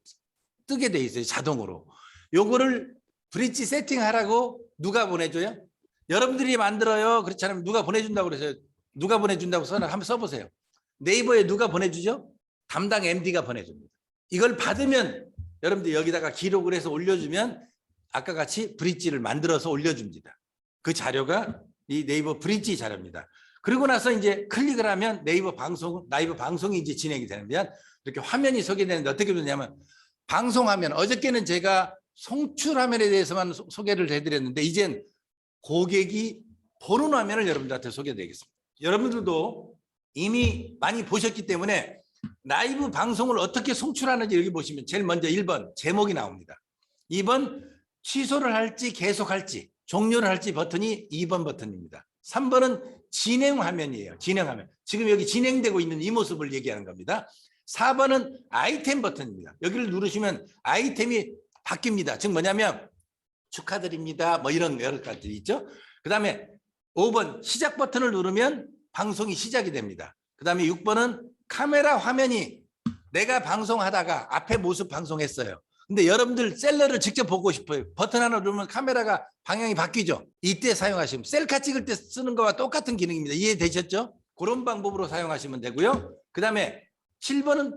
뜨게 돼 있어요. 자동으로. 요거를 브릿지 세팅하라고 누가 보내줘요? 여러분들이 만들어요. 그렇지 않으면 누가 보내준다고 그러세요. 누가 보내준다고 한번 써보세요. 네이버에 누가 보내주죠? 담당 MD가 보내줍니다. 이걸 받으면 여러분들 여기다가 기록을 해서 올려주면 아까 같이 브릿지를 만들어서 올려줍니다. 그 자료가 이 네이버 브릿지 자료입니다. 그리고 나서 이제 클릭을 하면 라이브 방송이 이제 진행이 되면 이렇게 화면이 소개되는데 어떻게 되냐면 방송화면, 어저께는 제가 송출 화면에 대해서만 소개를 해드렸는데 이젠 고객이 보는 화면을 여러분들한테 소개드리겠습니다. 여러분들도 이미 많이 보셨기 때문에 라이브 방송을 어떻게 송출하는지 여기 보시면 제일 먼저 1번 제목이 나옵니다. 2번 취소를 할지 계속할지 종료를 할지 버튼이 2번 버튼입니다. 3번은 진행 화면이에요. 진행 화면. 지금 여기 진행되고 있는 이 모습을 얘기하는 겁니다. 4번은 아이템 버튼입니다. 여기를 누르시면 아이템이 바뀝니다. 즉 뭐냐면 축하드립니다. 뭐 이런 여러 가지 있죠. 그 다음에 5번 시작 버튼을 누르면 방송이 시작이 됩니다. 그 다음에 6번은 카메라 화면이 내가 방송하다가 앞에 모습 방송했어요. 근데 여러분들 셀러를 직접 보고 싶어요. 버튼 하나 누르면 카메라가 방향이 바뀌죠. 이때 사용하시면 셀카 찍을 때 쓰는 거와 똑같은 기능입니다. 이해되셨죠? 그런 방법으로 사용하시면 되고요. 그 다음에 7번은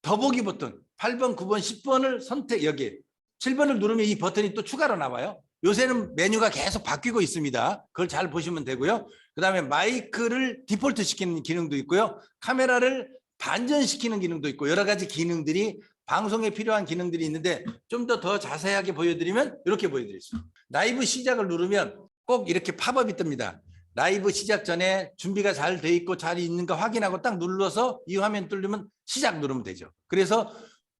더보기 버튼, 8번, 9번, 10번을 선택, 여기 7번을 누르면 이 버튼이 또 추가로 나와요. 요새는 메뉴가 계속 바뀌고 있습니다. 그걸 잘 보시면 되고요. 그 다음에 마이크를 디폴트 시키는 기능도 있고요. 카메라를 반전시키는 기능도 있고 여러 가지 기능들이 방송에 필요한 기능들이 있는데 좀 더 자세하게 보여드리면 이렇게 보여드리겠습니다. 라이브 시작을 누르면 꼭 이렇게 팝업이 뜹니다. 라이브 시작 전에 준비가 잘 돼 있고 잘 있는가 확인하고 딱 눌러서 이 화면 뚫리면 시작 누르면 되죠. 그래서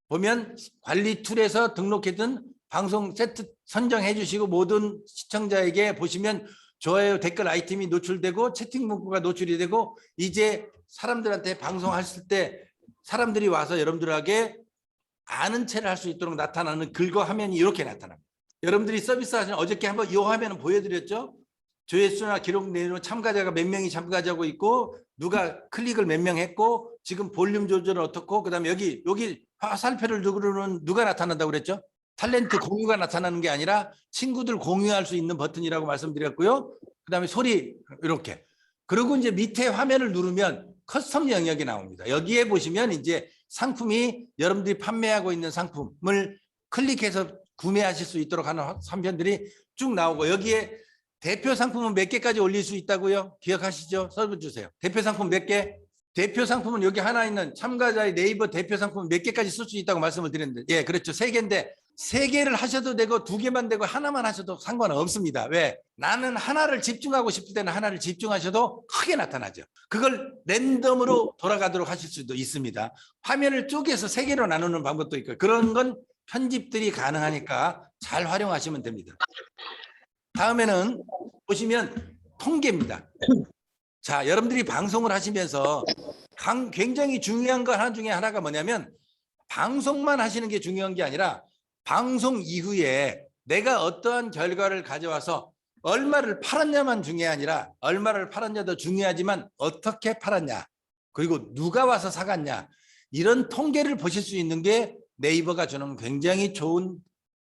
보면 관리 툴에서 등록해둔 방송 세트 선정해 주시고 모든 시청자에게 보시면 좋아요, 댓글 아이템이 노출되고 채팅 문구가 노출이 되고 이제 사람들한테 방송했을 때 사람들이 와서 여러분들에게 아는 체를 할 수 있도록 나타나는 글과 화면이 이렇게 나타납니다. 여러분들이 서비스 하시는 어저께 한번 이 화면은 보여드렸죠. 조회수나 기록 내용 참가자가 몇 명이 참가하고 있고 누가 클릭을 몇 명 했고 지금 볼륨 조절은 어떻고 그다음에 여기 화살표를 누르는 누가 나타난다고 그랬죠. 탤런트 공유가 나타나는 게 아니라 친구들 공유할 수 있는 버튼이라고 말씀드렸고요. 그다음에 소리 이렇게. 그리고 이제 밑에 화면을 누르면 커스텀 영역이 나옵니다. 여기에 보시면 이제 상품이 여러분들이 판매하고 있는 상품을 클릭해서 구매하실 수 있도록 하는 상편들이 쭉 나오고 여기에 대표 상품은 몇 개까지 올릴 수 있다고요? 기억하시죠? 설명 주세요. 대표 상품 몇 개? 대표 상품은 여기 하나 있는 참가자의 네이버 대표 상품은 몇 개까지 쓸 수 있다고 말씀을 드렸는데 예, 그렇죠. 3개인데 3개를 하셔도 되고 2개만 되고 하나만 하셔도 상관은 없습니다. 왜? 나는 하나를 집중하고 싶을 때는 하나를 집중하셔도 크게 나타나죠. 그걸 랜덤으로 돌아가도록 하실 수도 있습니다. 화면을 쪼개서 3개로 나누는 방법도 있고 그런 건 편집들이 가능하니까 잘 활용하시면 됩니다. 다음에는 보시면 통계입니다. 자, 여러분들이 방송을 하시면서 굉장히 중요한 것 하나 중에 하나가 뭐냐면 방송만 하시는 게 중요한 게 아니라 방송 이후에 내가 어떠한 결과를 가져와서 얼마를 팔았냐만 중요한 게 아니라 얼마를 팔았냐도 중요하지만 어떻게 팔았냐 그리고 누가 와서 사갔냐 이런 통계를 보실 수 있는 게 네이버가 주는 굉장히 좋은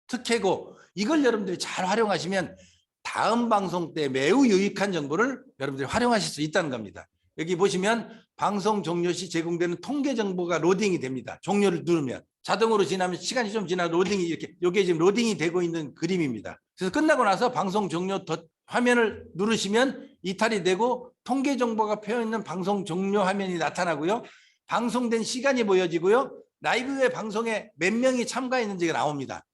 특혜고 이걸 여러분들이 잘 활용하시면 다음 방송 때 매우 유익한 정보를 여러분들이 활용하실 수 있다는 겁니다. 여기 보시면 방송 종료 시 제공되는 통계 정보가 로딩이 됩니다. 종료를 누르면 자동으로 지나면 시간이 좀 지나 로딩이 이렇게 이게 지금 로딩이 되고 있는 그림입니다. 그래서 끝나고 나서 방송 종료 화면을 누르시면 이탈이 되고 통계 정보가 표현 있는 방송 종료 화면이 나타나고요. 방송된 시간이 보여지고요. 라이브의 방송에 몇 명이 참가했는지가 나옵니다.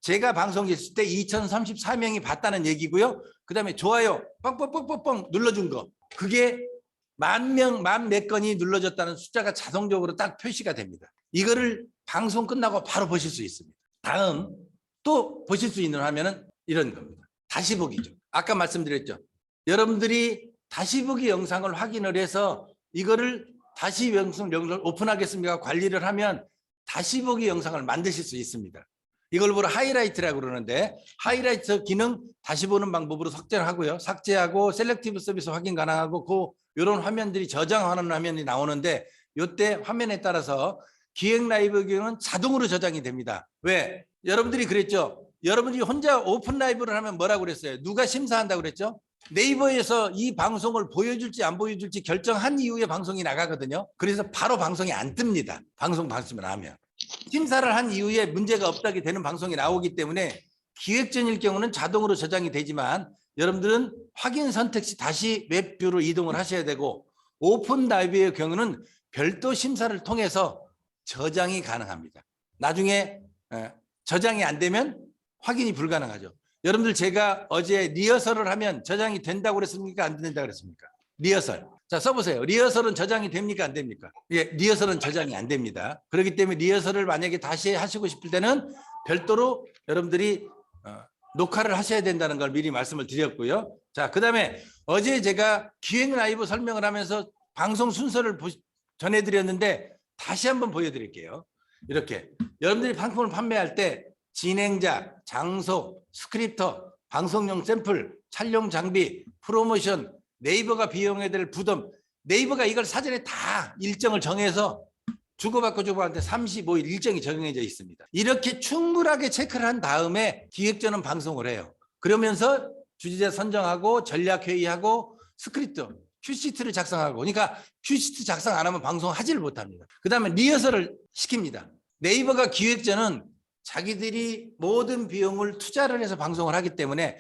제가 방송했을 때 2034명이 봤다는 얘기고요. 그다음에 좋아요 뻥뻥뻥뻥뻥 눌러준 거 그게 10,000명, 10,000몇 건이 눌러졌다는 숫자가 자동적으로 딱 표시가 됩니다. 이거를 방송 끝나고 바로 보실 수 있습니다. 다음 또 보실 수 있는 화면은 이런 겁니다. 다시 보기죠. 아까 말씀드렸죠. 여러분들이 다시 보기 영상을 확인을 해서 이거를 다시 영상을 오픈하겠습니까? 관리를 하면 다시 보기 영상을 만드실 수 있습니다. 이걸 보러 하이라이트라고 그러는데 하이라이트 기능 다시 보는 방법으로 삭제를 하고요. 삭제하고 셀렉티브 서비스 확인 가능하고 이런 화면들이 저장하는 화면이 나오는데 이때 화면에 따라서 기획 라이브 기능은 자동으로 저장이 됩니다. 왜? 여러분들이 그랬죠. 여러분들이 혼자 오픈 라이브를 하면 뭐라고 그랬어요? 누가 심사한다고 그랬죠? 네이버에서 이 방송을 보여줄지 안 보여줄지 결정한 이후에 방송이 나가거든요. 그래서 바로 방송이 안 뜹니다. 방송 봤으면 하면. 심사를 한 이후에 문제가 없다게 되는 방송이 나오기 때문에 기획전일 경우는 자동으로 저장이 되지만 여러분들은 확인 선택 시 다시 웹뷰로 이동을 하셔야 되고 오픈 라이브의 경우는 별도 심사를 통해서 저장이 가능합니다. 나중에 저장이 안 되면 확인이 불가능하죠. 여러분들 제가 어제 리허설을 하면 저장이 된다고 그랬습니까? 안 된다고 그랬습니까? 리허설. 자, 써보세요. 리허설은 저장이 됩니까? 안 됩니까? 예, 리허설은 저장이 안 됩니다. 그렇기 때문에 리허설을 만약에 다시 하시고 싶을 때는 별도로 여러분들이 녹화를 하셔야 된다는 걸 미리 말씀을 드렸고요. 자, 그다음에 어제 제가 기획 라이브 설명을 하면서 방송 순서를 전해드렸는데 다시 한번 보여드릴게요. 이렇게 여러분들이 상품을 판매할 때 진행자, 장소, 스크립터, 방송용 샘플, 촬영 장비, 프로모션, 네이버가 비용에 될 부담, 네이버가 이걸 사전에 다 일정을 정해서 주고받고 주고받는데 35일 일정이 정해져 있습니다. 이렇게 충분하게 체크를 한 다음에 기획전은 방송을 해요. 그러면서 주제자 선정하고 전략회의하고 스크립트, 큐시트를 작성하고 그러니까 큐시트 작성 안 하면 방송하지를 못합니다. 그다음에 리허설을 시킵니다. 네이버가 기획전은 자기들이 모든 비용을 투자를 해서 방송을 하기 때문에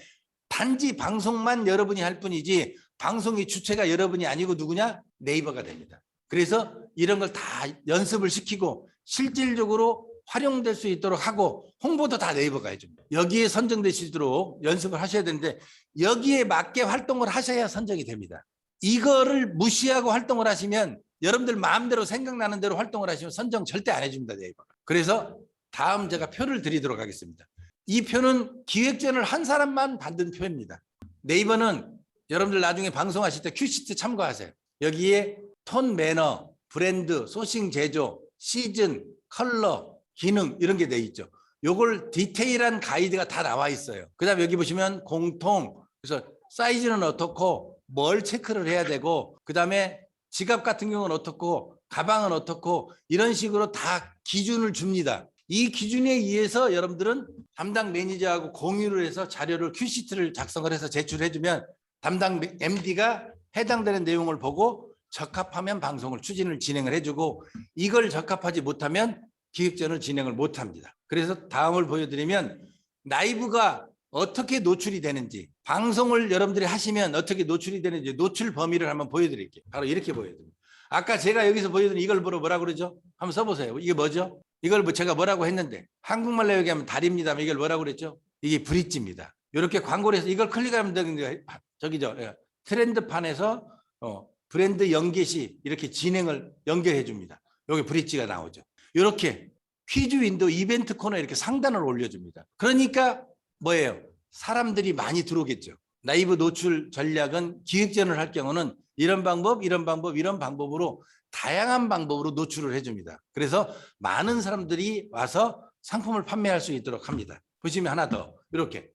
단지 방송만 여러분이 할 뿐이지 방송의 주체가 여러분이 아니고 누구냐? 네이버가 됩니다. 그래서 이런 걸 다 연습을 시키고 실질적으로 활용될 수 있도록 하고 홍보도 다 네이버가 해줍니다. 여기에 선정되시도록 연습을 하셔야 되는데 여기에 맞게 활동을 하셔야 선정이 됩니다. 이거를 무시하고 활동을 하시면 여러분들 마음대로 생각나는 대로 활동을 하시면 선정 절대 안 해줍니다. 네이버가. 그래서 다음 제가 표를 드리도록 하겠습니다. 이 표는 기획전을 한 사람만 받은 표입니다. 네이버는 여러분들 나중에 방송하실 때 큐시트 참고하세요. 여기에 톤 매너, 브랜드, 소싱 제조, 시즌, 컬러, 기능 이런 게 돼 있죠. 요걸 디테일한 가이드가 다 나와 있어요. 그다음에 여기 보시면 공통, 그래서 사이즈는 어떻고 뭘 체크를 해야 되고, 그다음에 지갑 같은 경우는 어떻고 가방은 어떻고 이런 식으로 다 기준을 줍니다. 이 기준에 의해서 여러분들은 담당 매니저하고 공유를 해서 자료를 큐시트를 작성을 해서 제출해주면 담당 MD가 해당되는 내용을 보고 적합하면 방송을 추진을 진행을 해주고, 이걸 적합하지 못하면 기획전을 진행을 못합니다. 그래서 다음을 보여드리면 라이브가 어떻게 노출이 되는지, 방송을 여러분들이 하시면 어떻게 노출이 되는지 노출 범위를 한번 보여드릴게요. 바로 이렇게 보여드립니다. 아까 제가 여기서 보여드린 이걸 보러 뭐라 그러죠? 한번 써보세요. 이게 뭐죠? 이걸 제가 뭐라고 했는데 한국말로 얘기하면 다리입니다. 이걸 뭐라고 그랬죠? 이게 브릿지입니다. 이렇게 광고를 해서 이걸 클릭하면 되는데 저기죠. 트렌드판에서 브랜드 연계 시 이렇게 진행을 연결해 줍니다. 여기 브릿지가 나오죠. 이렇게 퀴즈 윈도우 이벤트 코너에 이렇게 상단을 올려줍니다. 그러니까 뭐예요? 사람들이 많이 들어오겠죠. 라이브 노출 전략은 기획전을 할 경우는 이런 방법, 이런 방법, 이런 방법으로 다양한 방법으로 노출을 해줍니다. 그래서 많은 사람들이 와서 상품을 판매할 수 있도록 합니다. 보시면 하나 더 이렇게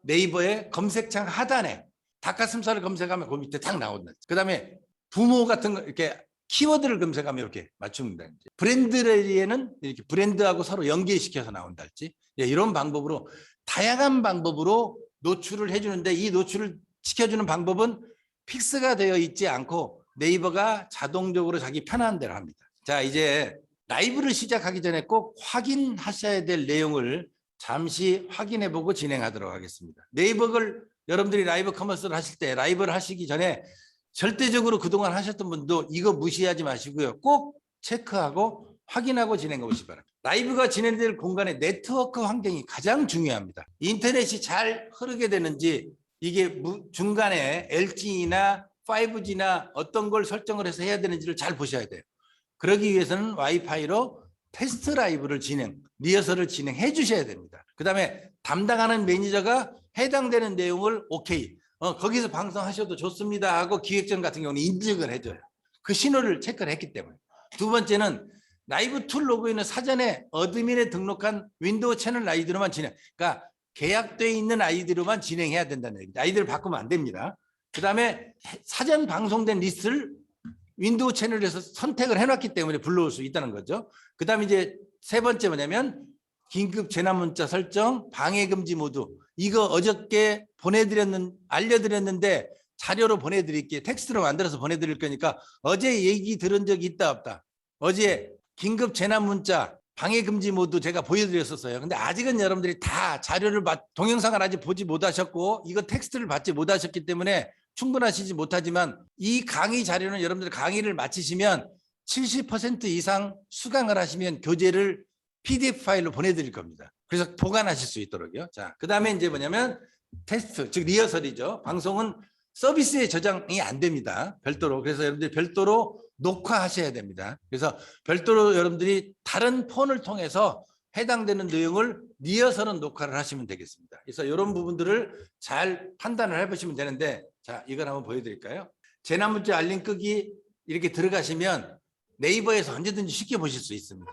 네이버의 검색창 하단에 닭가슴살을 검색하면 그 밑에 딱 나온다. 그다음에 부모 같은 거 이렇게 키워드를 검색하면 이렇게 맞춥니다. 브랜드에는 이렇게 브랜드하고 서로 연계시켜서 나온달지, 이런 방법으로 다양한 방법으로 노출을 해주는데, 이 노출을 시켜주는 방법은 픽스가 되어 있지 않고 네이버가 자동적으로 자기 편한 대로 합니다. 자, 이제 라이브를 시작하기 전에 꼭 확인하셔야 될 내용을 잠시 확인해 보고 진행하도록 하겠습니다. 네이버를 여러분들이 라이브 커머스를 하실 때, 라이브를 하시기 전에 절대적으로 그동안 하셨던 분도 이거 무시하지 마시고요. 꼭 체크하고 확인하고 진행해 보시기 바랍니다. 라이브가 진행될 공간의 네트워크 환경이 가장 중요합니다. 인터넷이 잘 흐르게 되는지, 이게 중간에 LTE나 5G나 어떤 걸 설정을 해서 해야 되는지를 잘 보셔야 돼요. 그러기 위해서는 와이파이로 테스트 라이브를 리허설을 진행해 주셔야 됩니다. 그다음에 담당하는 매니저가 해당되는 내용을 오케이, 거기서 방송하셔도 좋습니다 하고 기획전 같은 경우는 인증을 해줘요. 그 신호를 체크를 했기 때문에. 두 번째는 라이브 툴 로그인은 사전에 어드민에 등록한 윈도우 채널 아이디로만 그러니까 계약되어 있는 아이디로만 진행해야 된다는 얘기입니다. 아이디를 바꾸면 안 됩니다. 그다음에 사전 방송된 리스트를 윈도우 채널에서 선택을 해놨기 때문에 불러올 수 있다는 거죠. 그다음에 이제 세 번째 뭐냐면 긴급 재난 문자 설정, 방해 금지 모드. 이거 어저께 알려드렸는데 자료로 보내드릴게요. 텍스트로 만들어서 보내드릴 거니까 어제 얘기 들은 적이 있다 없다. 어제 긴급 재난 문자, 방해 금지 모드 제가 보여드렸었어요. 근데 아직은 여러분들이 다 자료를 동영상을 아직 보지 못하셨고 이거 텍스트를 받지 못하셨기 때문에 충분하시지 못하지만, 이 강의 자료는 여러분들 강의를 마치시면 70% 이상 수강을 하시면 교재를 PDF 파일로 보내드릴 겁니다. 그래서 보관하실 수 있도록요. 자, 그 다음에 이제 뭐냐면 테스트, 즉 리허설이죠. 방송은 서비스에 저장이 안 됩니다. 별도로. 그래서 여러분들이 별도로 녹화하셔야 됩니다. 그래서 별도로 여러분들이 다른 폰을 통해서 해당되는 내용을 리허설은 녹화를 하시면 되겠습니다. 그래서 이런 부분들을 잘 판단을 해보시면 되는데, 자, 이걸 한번 보여드릴까요? 재난문자 알림 끄기 이렇게 들어가시면 네이버에서 언제든지 쉽게 보실 수 있습니다.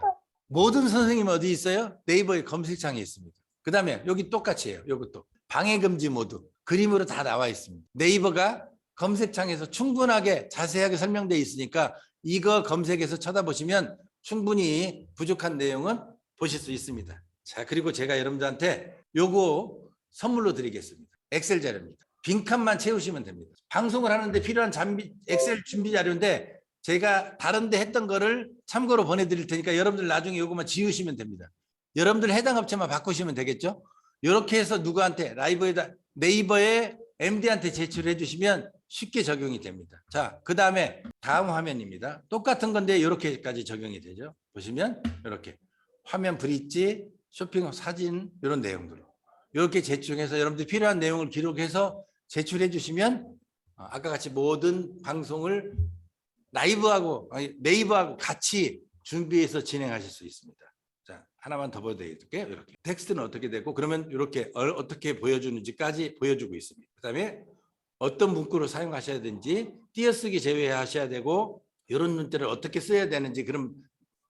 모든 선생님 어디 있어요? 네이버의 검색창에 있습니다. 그 다음에 여기 똑같이 해요. 이것도 방해금지 모드 그림으로 다 나와 있습니다. 네이버가 검색창에서 충분하게 자세하게 설명되어 있으니까 이거 검색해서 쳐다보시면 충분히 부족한 내용은 보실 수 있습니다. 자, 그리고 제가 여러분들한테 요거 선물로 드리겠습니다. 엑셀 자료입니다. 빈칸만 채우시면 됩니다. 방송을 하는데 필요한 엑셀 준비 자료인데 제가 다른 데 했던 거를 참고로 보내드릴 테니까 여러분들 나중에 요거만 지우시면 됩니다. 여러분들 해당 업체만 바꾸시면 되겠죠? 이렇게 해서 누구한테 네이버에 MD한테 제출해 주시면 쉽게 적용이 됩니다. 자, 그 다음에 다음 화면입니다. 똑같은 건데 이렇게까지 적용이 되죠. 보시면 이렇게 화면 브릿지, 쇼핑 사진 이런 내용들 이렇게 제출해서 여러분들 필요한 내용을 기록해서 제출해 주시면 아까 같이 모든 방송을 네이버하고 같이 준비해서 진행하실 수 있습니다. 자, 하나만 더 보여드릴게요. 이렇게 텍스트는 어떻게 되고 그러면 이렇게 어떻게 보여주는지까지 보여주고 있습니다. 그다음에 어떤 문구를 사용하셔야 되는지, 띄어쓰기 제외하셔야 되고 이런 문자를 어떻게 써야 되는지 그런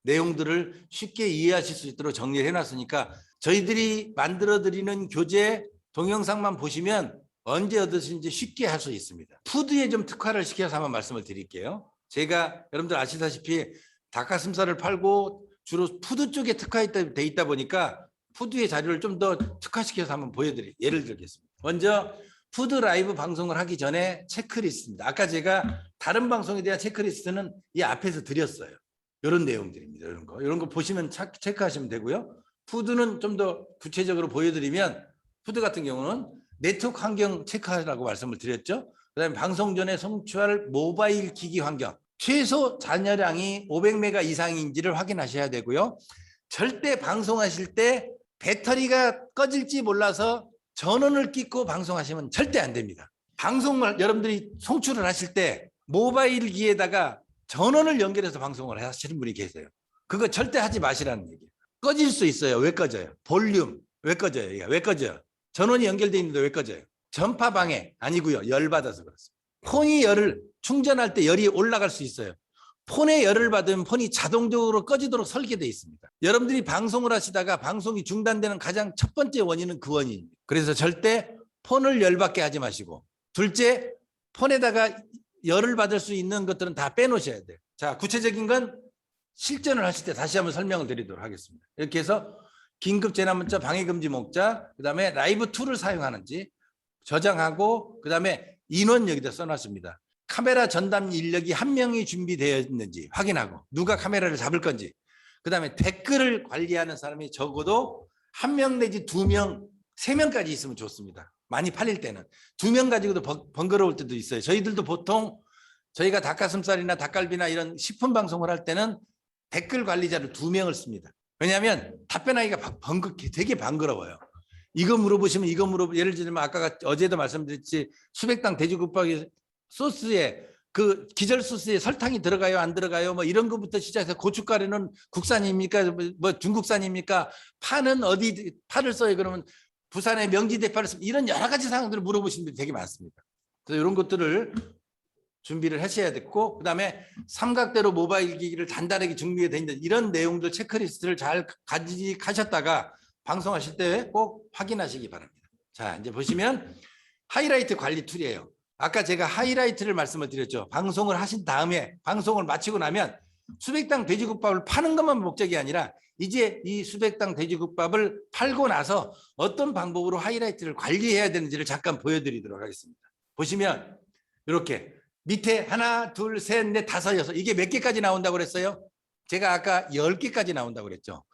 내용들을 쉽게 이해하실 수 있도록 정리를 해놨으니까 저희들이 만들어드리는 교재 동영상만 보시면 언제 어디든지 쉽게 할 수 있습니다. 푸드에 좀 특화를 시켜서 한번 말씀을 드릴게요. 제가 여러분들 아시다시피 닭가슴살을 팔고 주로 푸드 쪽에 특화돼 있다 보니까 푸드의 자료를 좀 더 특화시켜서 한번 보여드릴게요. 예를 들겠습니다. 먼저 푸드 라이브 방송을 하기 전에 체크리스트입니다. 아까 제가 다른 방송에 대한 체크리스트는 이 앞에서 드렸어요. 이런 내용들입니다. 이런 거 보시면 체크하시면 되고요. 푸드는 좀 더 구체적으로 보여드리면 푸드 같은 경우는 네트워크 환경 체크하라고 말씀을 드렸죠. 그다음에 방송 전에 송출할 모바일 기기 환경, 최소 잔여량이 500메가 이상인지를 확인하셔야 되고요. 절대 방송하실 때 배터리가 꺼질지 몰라서 전원을 끼고 방송하시면 절대 안 됩니다. 방송을 여러분들이 송출을 하실 때 모바일 기에다가 전원을 연결해서 방송을 하시는 분이 계세요. 그거 절대 하지 마시라는 얘기예요. 꺼질 수 있어요. 왜 꺼져요? 볼륨. 왜 꺼져요? 왜 꺼져요? 전원이 연결되어 있는데 왜 꺼져요? 전파 방해 아니고요. 열 받아서 그렇습니다. 폰이 열을 충전할 때 열이 올라갈 수 있어요. 폰에 열을 받으면 폰이 자동적으로 꺼지도록 설계되어 있습니다. 여러분들이 방송을 하시다가 방송이 중단되는 가장 첫 번째 원인은 그 원인입니다. 그래서 절대 폰을 열받게 하지 마시고, 둘째, 폰에다가 열을 받을 수 있는 것들은 다 빼놓으셔야 돼요. 자, 구체적인 건 실전을 하실 때 다시 한번 설명을 드리도록 하겠습니다. 이렇게 해서 긴급 재난문자 방해금지 목자, 그다음에 라이브 툴을 사용하는지 저장하고, 그다음에 인원 여기다 써놨습니다. 카메라 전담 인력이 한 명이 준비되어 있는지 확인하고, 누가 카메라를 잡을 건지, 그다음에 댓글을 관리하는 사람이 적어도 한 명 내지 2명, 3명까지 있으면 좋습니다. 많이 팔릴 때는 2명 가지고도 번거로울 때도 있어요. 저희들도 보통 저희가 닭가슴살이나 닭갈비나 이런 식품 방송을 할 때는 댓글 관리자를 2명을 씁니다. 왜냐하면 답변하기가 되게 번거로워요. 이거 물어보시면 이거 예를 들면 아까 어제도 말씀드렸지, 수백당 돼지국밥 소스에 그 기절 소스에 설탕이 들어가요 안 들어가요 뭐 이런 것부터 시작해서 고춧가루는 국산입니까 뭐 중국산입니까, 파는 어디 파를 써요 그러면 부산의 명지 대파를 쓰면, 이런 여러 가지 사항들을 물어보시는 분들이 되게 많습니다. 그래서 이런 것들을 준비를 하셔야 됐고, 그다음에 삼각대로 모바일 기기를 단단하게 준비가 돼 있는 이런 내용들 체크리스트를 잘 가지하셨다가 방송하실 때 꼭 확인하시기 바랍니다. 자, 이제 보시면 하이라이트 관리 툴이에요. 아까 제가 하이라이트를 말씀을 드렸죠. 방송을 하신 다음에 방송을 마치고 나면 수백당 돼지국밥을 파는 것만 목적이 아니라 이제 이 수백당 돼지국밥을 팔고 나서 어떤 방법으로 하이라이트를 관리해야 되는지를 잠깐 보여드리도록 하겠습니다. 보시면 이렇게 밑에 하나, 둘, 셋, 넷, 다섯, 여섯, 이게 몇 개까지 나온다고 그랬어요? 제가 아까 10개까지 나온다고 그랬죠.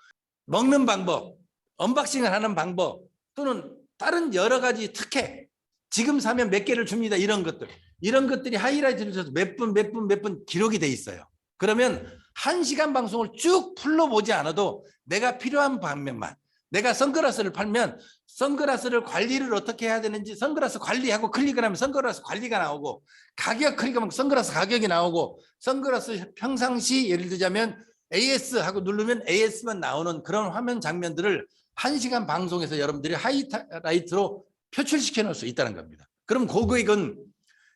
먹는 방법, 언박싱을 하는 방법, 또는 다른 여러 가지 특혜, 지금 사면 몇 개를 줍니다. 이런 것들이 하이라이트를 줘서 몇 분 기록이 돼 있어요. 그러면 1시간 방송을 쭉 풀러보지 않아도 내가 필요한 방면만, 내가 선글라스를 팔면 선글라스를 관리를 어떻게 해야 되는지 선글라스 관리하고 클릭을 하면 선글라스 관리가 나오고, 가격 클릭하면 선글라스 가격이 나오고, 선글라스 평상시 예를 들자면 AS 하고 누르면 AS만 나오는 그런 화면 장면들을 1시간 방송에서 여러분들이 하이라이트로 표출시켜 놓을 수 있다는 겁니다. 그럼 그건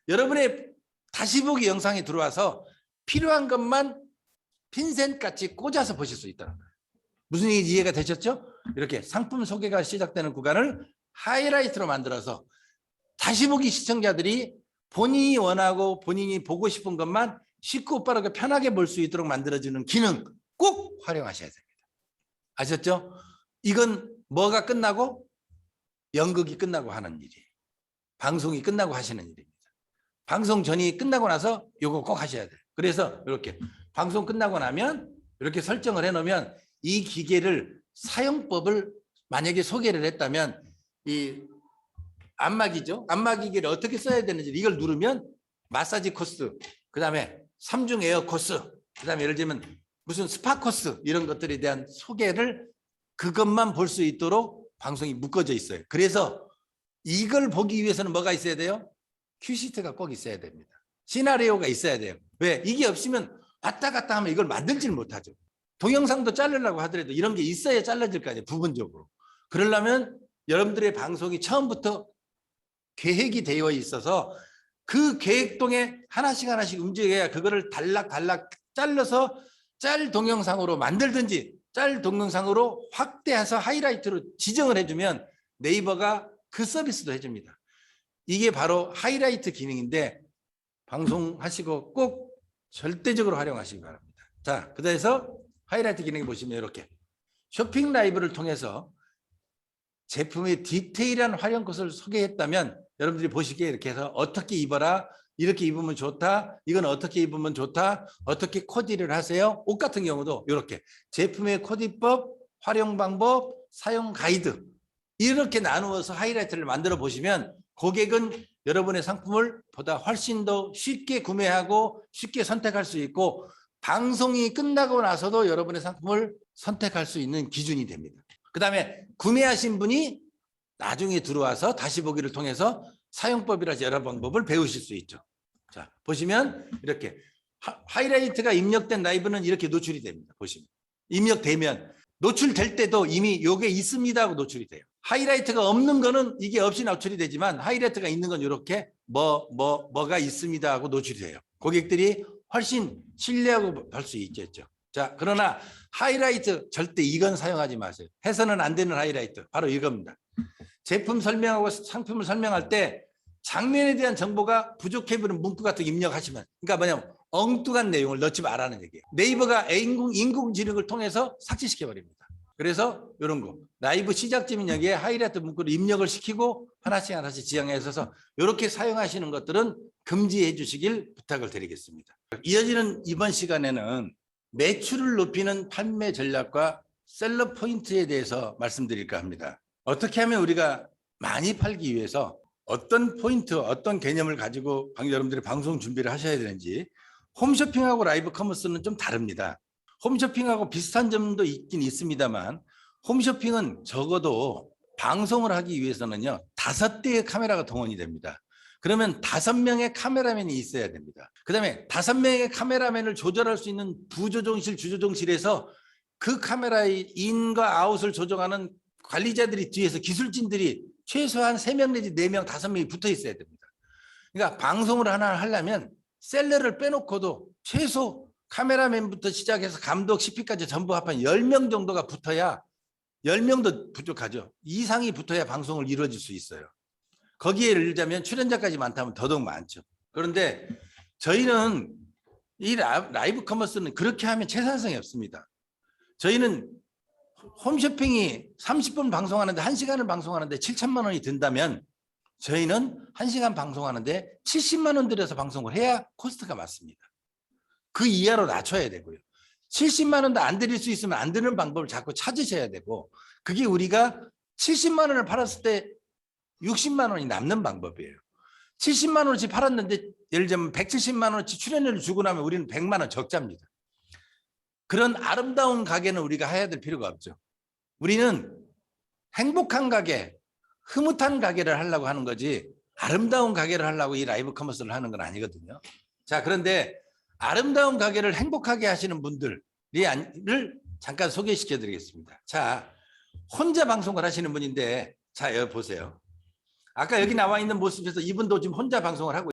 여러분의 다시 보기 영상에 들어와서 필요한 것만 핀셋같이 꽂아서 보실 수 있다는 거예요. 무슨 얘기인지 이해가 되셨죠? 이렇게 상품 소개가 시작되는 구간을 하이라이트로 만들어서 다시 보기 시청자들이 본인이 원하고 본인이 보고 싶은 것만 쉽고 빠르게 편하게 볼 수 있도록 만들어주는 기능 꼭 활용하셔야 됩니다. 아셨죠? 이건 뭐가 끝나고? 연극이 끝나고 하는 일이에요. 방송이 끝나고 하시는 일입니다. 방송 전이 끝나고 나서 이거 꼭 하셔야 돼요. 그래서 이렇게 방송 끝나고 나면 이렇게 설정을 해놓으면 이 기계를 사용법을 만약에 소개를 했다면 이 안마기죠. 안마기기를 어떻게 써야 되는지 이걸 누르면 마사지 코스, 그다음에 3중 에어 코스, 그다음에 예를 들면 무슨 스파 코스 이런 것들에 대한 소개를 그것만 볼 수 있도록 방송이 묶어져 있어요. 그래서 이걸 보기 위해서는 뭐가 있어야 돼요? 큐시트가 꼭 있어야 됩니다. 시나리오가 있어야 돼요. 왜? 이게 없으면 왔다 갔다 하면 이걸 만들지를 못하죠. 동영상도 자르려고 하더라도 이런 게 있어야 잘라질 거 아니에요. 부분적으로. 그러려면 여러분들의 방송이 처음부터 계획이 되어 있어서 그 계획동에 하나씩 하나씩 움직여야 그거를 단락단락 잘라서 짤 동영상으로 만들든지 짤 동영상으로 확대해서 하이라이트로 지정을 해주면 네이버가 그 서비스도 해줍니다. 이게 바로 하이라이트 기능인데 방송하시고 꼭 절대적으로 활용하시기 바랍니다. 자, 그래서 하이라이트 기능에 보시면 이렇게 쇼핑 라이브를 통해서 제품의 디테일한 활용 것을 소개했다면 여러분들이 보시기에 이렇게 해서 어떻게 입어라, 이렇게 입으면 좋다, 이건 어떻게 입으면 좋다, 어떻게 코디를 하세요. 옷 같은 경우도 이렇게 제품의 코디법, 활용 방법, 사용 가이드 이렇게 나누어서 하이라이트를 만들어 보시면 고객은 여러분의 상품을 보다 훨씬 더 쉽게 구매하고 쉽게 선택할 수 있고 방송이 끝나고 나서도 여러분의 상품을 선택할 수 있는 기준이 됩니다. 그다음에 구매하신 분이 나중에 들어와서 다시 보기를 통해서 사용법이라든지 여러 방법을 배우실 수 있죠. 자, 보시면 이렇게 하이라이트가 입력된 라이브는 이렇게 노출이 됩니다. 보시면 입력되면 노출될 때도 이미 이게 있습니다 하고 노출이 돼요. 하이라이트가 없는 거는 이게 없이 노출이 되지만 하이라이트가 있는 건 이렇게 뭐가 있습니다 하고 노출이 돼요. 고객들이 훨씬 신뢰하고 볼 수 있겠죠. 자, 그러나 하이라이트 절대 이건 사용하지 마세요. 해서는 안 되는 하이라이트 바로 이겁니다. 제품 설명하고 상품을 설명할 때 장면에 대한 정보가 부족해 보이는 문구 같은 거 입력하시면 그러니까 뭐냐면 엉뚱한 내용을 넣지 말라는 얘기예요. 네이버가 인공지능을 통해서 삭제시켜 버립니다. 그래서 이런 거 라이브 시작점인 여기에 하이라이트 문구를 입력을 시키고 하나씩 하나씩 지정해 있어서 이렇게 사용하시는 것들은 금지해 주시길 부탁을 드리겠습니다. 이어지는 이번 시간에는 매출을 높이는 판매 전략과 셀러 포인트에 대해서 말씀드릴까 합니다. 어떻게 하면 우리가 많이 팔기 위해서 어떤 포인트, 어떤 개념을 가지고 여러분들이 방송 준비를 하셔야 되는지. 홈쇼핑하고 라이브 커머스는 좀 다릅니다. 홈쇼핑하고 비슷한 점도 있긴 있습니다만 홈쇼핑은 적어도 방송을 하기 위해서는요 5대의 카메라가 동원이 됩니다. 그러면 5명의 카메라맨이 있어야 됩니다. 그다음에 5명의 카메라맨을 조절할 수 있는 부조종실, 주조종실에서 그 카메라의 인과 아웃을 조정하는 관리자들이 뒤에서 기술진들이 최소한 3명 내지 4명, 5명이 붙어 있어야 됩니다. 그러니까 방송을 하나 하려면 셀러를 빼놓고도 최소 카메라맨부터 시작해서 감독, CP까지 전부 합한 10명 정도가 붙어야 10명도 부족하죠. 이상이 붙어야 방송을 이루어질 수 있어요. 거기에 예를 들자면 출연자까지 많다면 더더욱 많죠. 그런데 저희는 이 라이브 커머스는 그렇게 하면 채산성이 없습니다. 저희는 홈쇼핑이 30분 방송하는데 1시간을 방송하는데 7천만 원이 든다면 저희는 1시간 방송하는데 70만 원 들여서 방송을 해야 코스트가 맞습니다. 그 이하로 낮춰야 되고요. 70만 원도 안 드릴 수 있으면 안 드는 방법을 자꾸 찾으셔야 되고 그게 우리가 70만 원을 팔았을 때 60만 원이 남는 방법이에요. 70만 원어치 팔았는데 예를 들면 170만 원어치 출연료를 주고 나면 우리는 100만 원 적자입니다. 그런 아름다운 가게는 우리가 해야 될 필요가 없죠. 우리는 행복한 가게, 흐뭇한 가게를 하려고 하는 거지 아름다운 가게를 하려고 이 라이브 커머스를 하는 건 아니거든요. 자, 그런데 아름다운 가게를 행복하게 하시는 분들을 잠깐 소개시켜 드리겠습니다. 자, 혼자 방송을 하시는 분인데 자, 여기 보세요. 아까 여기 나와 있는 모습에서 이분도 지금 혼자 방송을 하고